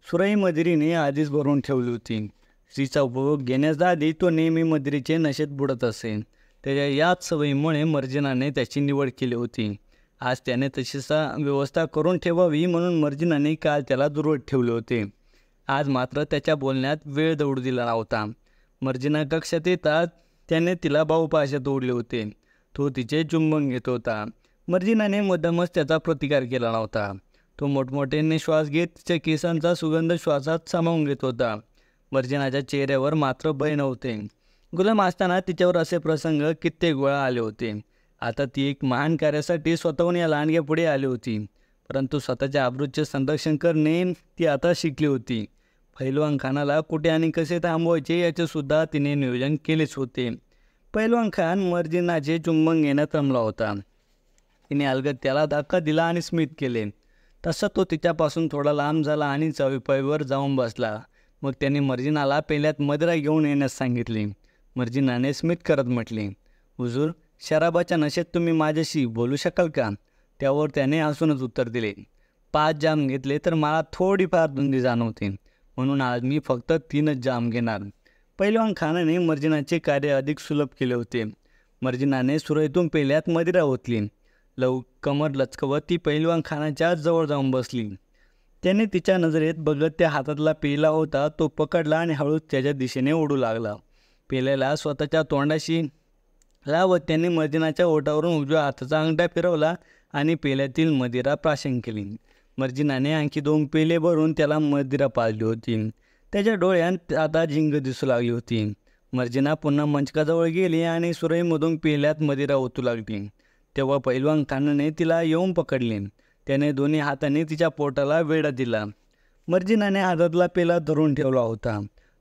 सुरई मदिरीने आधीच भरून ठेवली होती. स्त्रीचा उपभोग घेण्याच्या आधी तो नेहमी मदिरीचे नशेत बुडत असे. त्याच्या याच सवयीमुळे मर्जिनाने त्याची निवड केली होती. आज त्याने तशीच व्यवस्था करून ठेवावी म्हणून मर्जिनाने काल त्याला दुर्वट ठेवले होते. आज मात्र त्याच्या बोलण्यात वेळ दौडू दिला नव्हता. मर्जिना कक्षात येतात त्याने तिला बाहुपाशात ओढले होते. तो तिचे चुंबन घेत होता. मर्जिनाने मुद्दामच त्याचा प्रतिकार केला नव्हता. तो मोठमोठ्याने श्वास घेत तिच्या केसांचा सुगंध श्वासात सामावून घेत होता. मर्जिनाच्या चेहऱ्यावर मात्र भय नव्हते. गुलाम असताना तिच्यावर असे प्रसंग कित्येक वेळा आले होते. आता ती एक महान कार्यासाठी स्वतःहून या लांडग्या पुढे आली होती. परंतु स्वतःच्या आबरूचे संरक्षण करणे ती आता शिकली होती. पैलवान खानाला कुठे आणि कसे थांबवायचे याचेसुद्धा तिने नियोजन केलेच होते. पैलवान खान मर्जिनाचे चुंबन घेण्यात रमला होता. तिने अलगद त्याला धक्का दिला आणि स्मित केले. तसा तो तिच्यापासून थोडा लांब झाला आणि चौपाईवर जाऊन बसला. मग त्याने मर्जिनाला पेल्यात मदिरा घेऊन येण्यास सांगितले. मर्जिनाने स्मित करत म्हटले. हुजूर, शराबाच्या नशेत तुम्ही माझ्याशी बोलू शकाल का? त्यावर त्याने हसूनच उत्तर दिले. 5 जाम घेतले तर मला थोडीफार धुंदी जाणवते, म्हणून आज मी फक्त 3च जाम घेणार. पैलवान खानाने मर्जिनाचे कार्य अधिक सुलभ केले होते. मर्जिनाने सुरईतून पेल्यात मदिरा ओतली. कमर लचकवत ती पैलवान खानाच्या जवळ जाऊन बसली. त्याने तिच्या नजरेत बघत त्या हातातला पेला होता तो पकडला आणि हळूच त्याच्या दिशेने ओढू लागला. पेल्याला स्वतःच्या तोंडाशी लावत त्याने मर्जिनाच्या ओठावरून उजव्या हाताचा अंगठा फिरवला आणि पेल्यातील मदिरा प्राशन केली. मर्जिनाने आणखी 2 पेले भरून त्याला मदिरा पाजली होती. त्याच्या डोळ्यात आता झिंग दिसू लागली होती. मर्जिना पुन्हा मंचकाजवळ गेली आणि सुरईमधून पेल्यात मदिरा ओतू लागली. तेव्हा पैलवान खानाने तिला येऊन पकडले. त्याने दोन्ही हाताने तिच्या पोटाला वेढा दिला. मर्जिनाने हातातला पेला धरून ठेवला होता.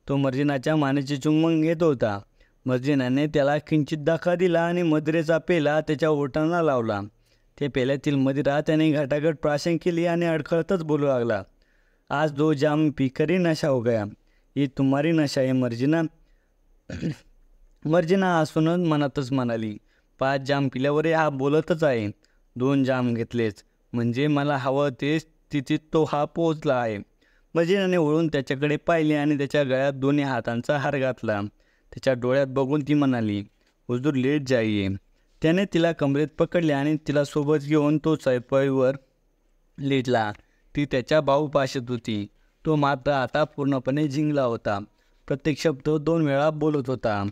तो मर्जिनाच्या मानेचे चुंबन घेत होता. मर्जिनाने त्याला किंचित धक्का दिला आणि मदिरेचा पेला त्याच्या ओठांना लावला. ते पेल्यातील मदिरा त्याने घटाघट प्राशन केली आणि अडखळतच बोलू लागला. आज 2 जाम पीकर ही नशा हो गया. ही तुम्हारी नशा आहे मर्जिना. मर्जिना हसूनच मनातच म्हणाली. 5 जाम पिल्यावर हा बोलतच आहे. 2 जाम घेतलेच, म्हणजे मला हवं तेच तिथे तो हा पोहोचला आहे. मर्जिनाने वळून त्याच्याकडे पाहिले आणि त्याच्या गळ्यात दोन्ही हातांचा हार घातला. त्याच्या डोळ्यात बघून ती म्हणाली, हुजूर लेट जाईये. त्याने तिला कमरेत पकडले आणि तिला सोबत घेऊन तो चैपाईवर लेटला. ती त्याच्या बाहू पाशत होती. तो मात्र आता पूर्णपणे जिंकला होता. प्रत्येक शब्द 2 वेळा बोलत होता,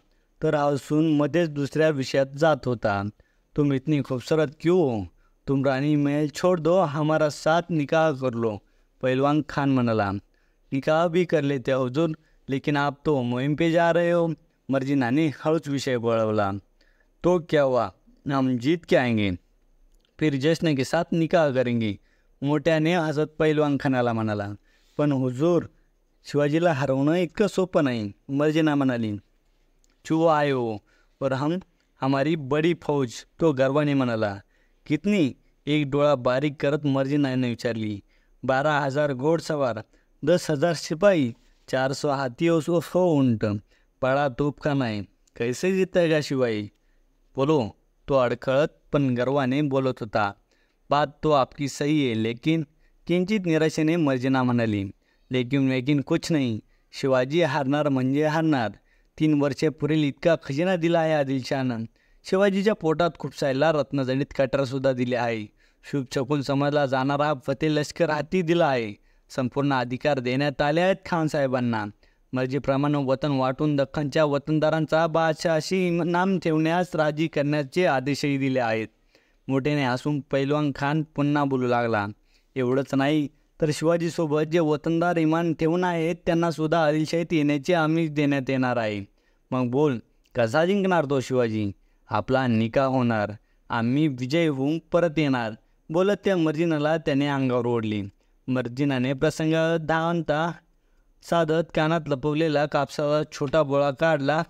तर हसून मध्येच दुसऱ्या विषयात जात होता. तुम इतनी खूबसूरत क्यों हो? तुम रानी महल छोड़ दो, हमारा साथ निकाह कर लो. पहलवान खान म्हणाला. निकाह भी कर लेते हुजूर, लेकिन आप तो मुहिम पे जा रहे हो. मर्जिनाने हळूच विषय वळवला. तो क्या हुआ, हम जीत के आएंगे, फिर जश्न के साथ निकाह करेंगे. मोठ्याने हसत पहलवान खानाला म्हणाला. पण हुजूर, शिवाजीला हरवणं इतकं सोपं नाही. मर्जिना म्हणाली. चुओ आए हो और हम हमारी बड़ी फौज. तो गर्वाने म्हणाला. कितनी? एक डोळा बारीक करत मर्जिनाने विचारली. 12,000 घोडसवार, 10,000 सिपाही, 400 हाथी और 100 ऊंट. बड़ा तोपखाना है. कैसे जीतेगा शिवाई? बोलो. तो अडखळत पण गर्वाने बोलत होता. बात तो आपकी सही है, लेकिन किंचित निराशेने मर्जिना म्हणाली. लेकिन कुछ नहीं. शिवाजी हारणार म्हणजे हारणार. 3 वर्षे पुरेल इतका खजिना दिला आहे आदिलशहानं. शिवाजीच्या पोटात खुपसायला रत्नजडित कटरासुद्धा दिले आहे. शुभशकुन समजला जाणारा फते लष्कर हाती दिला आहे. संपूर्ण अधिकार देण्यात आले आहेत खानसाहेबांना. मर्जीप्रमाणे वतन वाटून दख्खनच्या वतनदारांचा बादशाहशी नाम ठेवण्यास राजी करण्याचे आदेशही दिले आहेत. मोठ्याने हसून पैलवान खान पुन्हा बोलू लागला. एवढंच नाही, तर शिवाजीसोबत जे वतनदार इमान ठेवून आहेत त्यांनासुद्धा आदिलशाहीत येण्याचे आमिष देण्यात येणार आहे. मग बोल, कसा जिंकणार तो शिवाजी? आपला निकाह होणार, आम्ही विजय होऊन परत येणार. बोलत त्या मर्जिनाला त्याने अंगावर ओढली. मर्जिनाने प्रसंग धावता साधत कानात लपवलेला कापसाचा छोटा बोळा काढला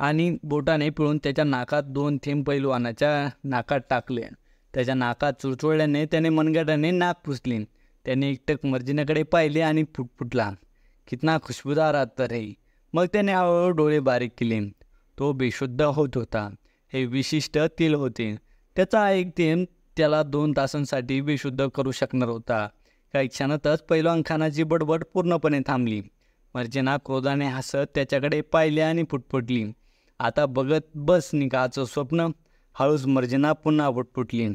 आणि बोटाने पिळून त्याच्या नाकात 2 थेंब पैलवानाच्या नाकात टाकले. त्याच्या नाकात चुरचुळल्याने त्याने मनगटाने नाक पुसले. त्याने एकटक मर्जिनाकडे पाहिले आणि फुटफुटला. कितना खुशबूदार अत्तर है. मग त्याने हळूहळू डोळे बारीक केले. तो बेशुद्ध होत होता. हे विशिष्ट तेल होते. त्याचा एक थेंब त्याला 2 तासांसाठी बेशुद्ध करू शकणार होता. काही क्षणातच पैलवान खानाची बडबड पूर्णपणे थांबली. मर्जिना क्रोधाने हसत त्याच्याकडे पाहिले आणि फुटफुटली. आता बघत बस निकाहाचं स्वप्न. हळूच मर्जिना पुन्हा फुटफुटली.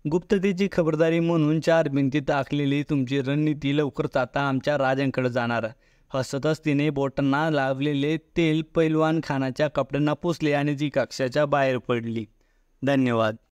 गुप्ततेची खबरदारी म्हणून 4 भिंतीत आखलेली तुमची रणनीती लवकरच आता आमच्या राजांकडे जाणार. हसतच तिने बोटांना लावलेले तेल पैलवान खानाच्या कपड्यांना पुसले आणि ती कक्षाच्या बाहेर पडली. धन्यवाद.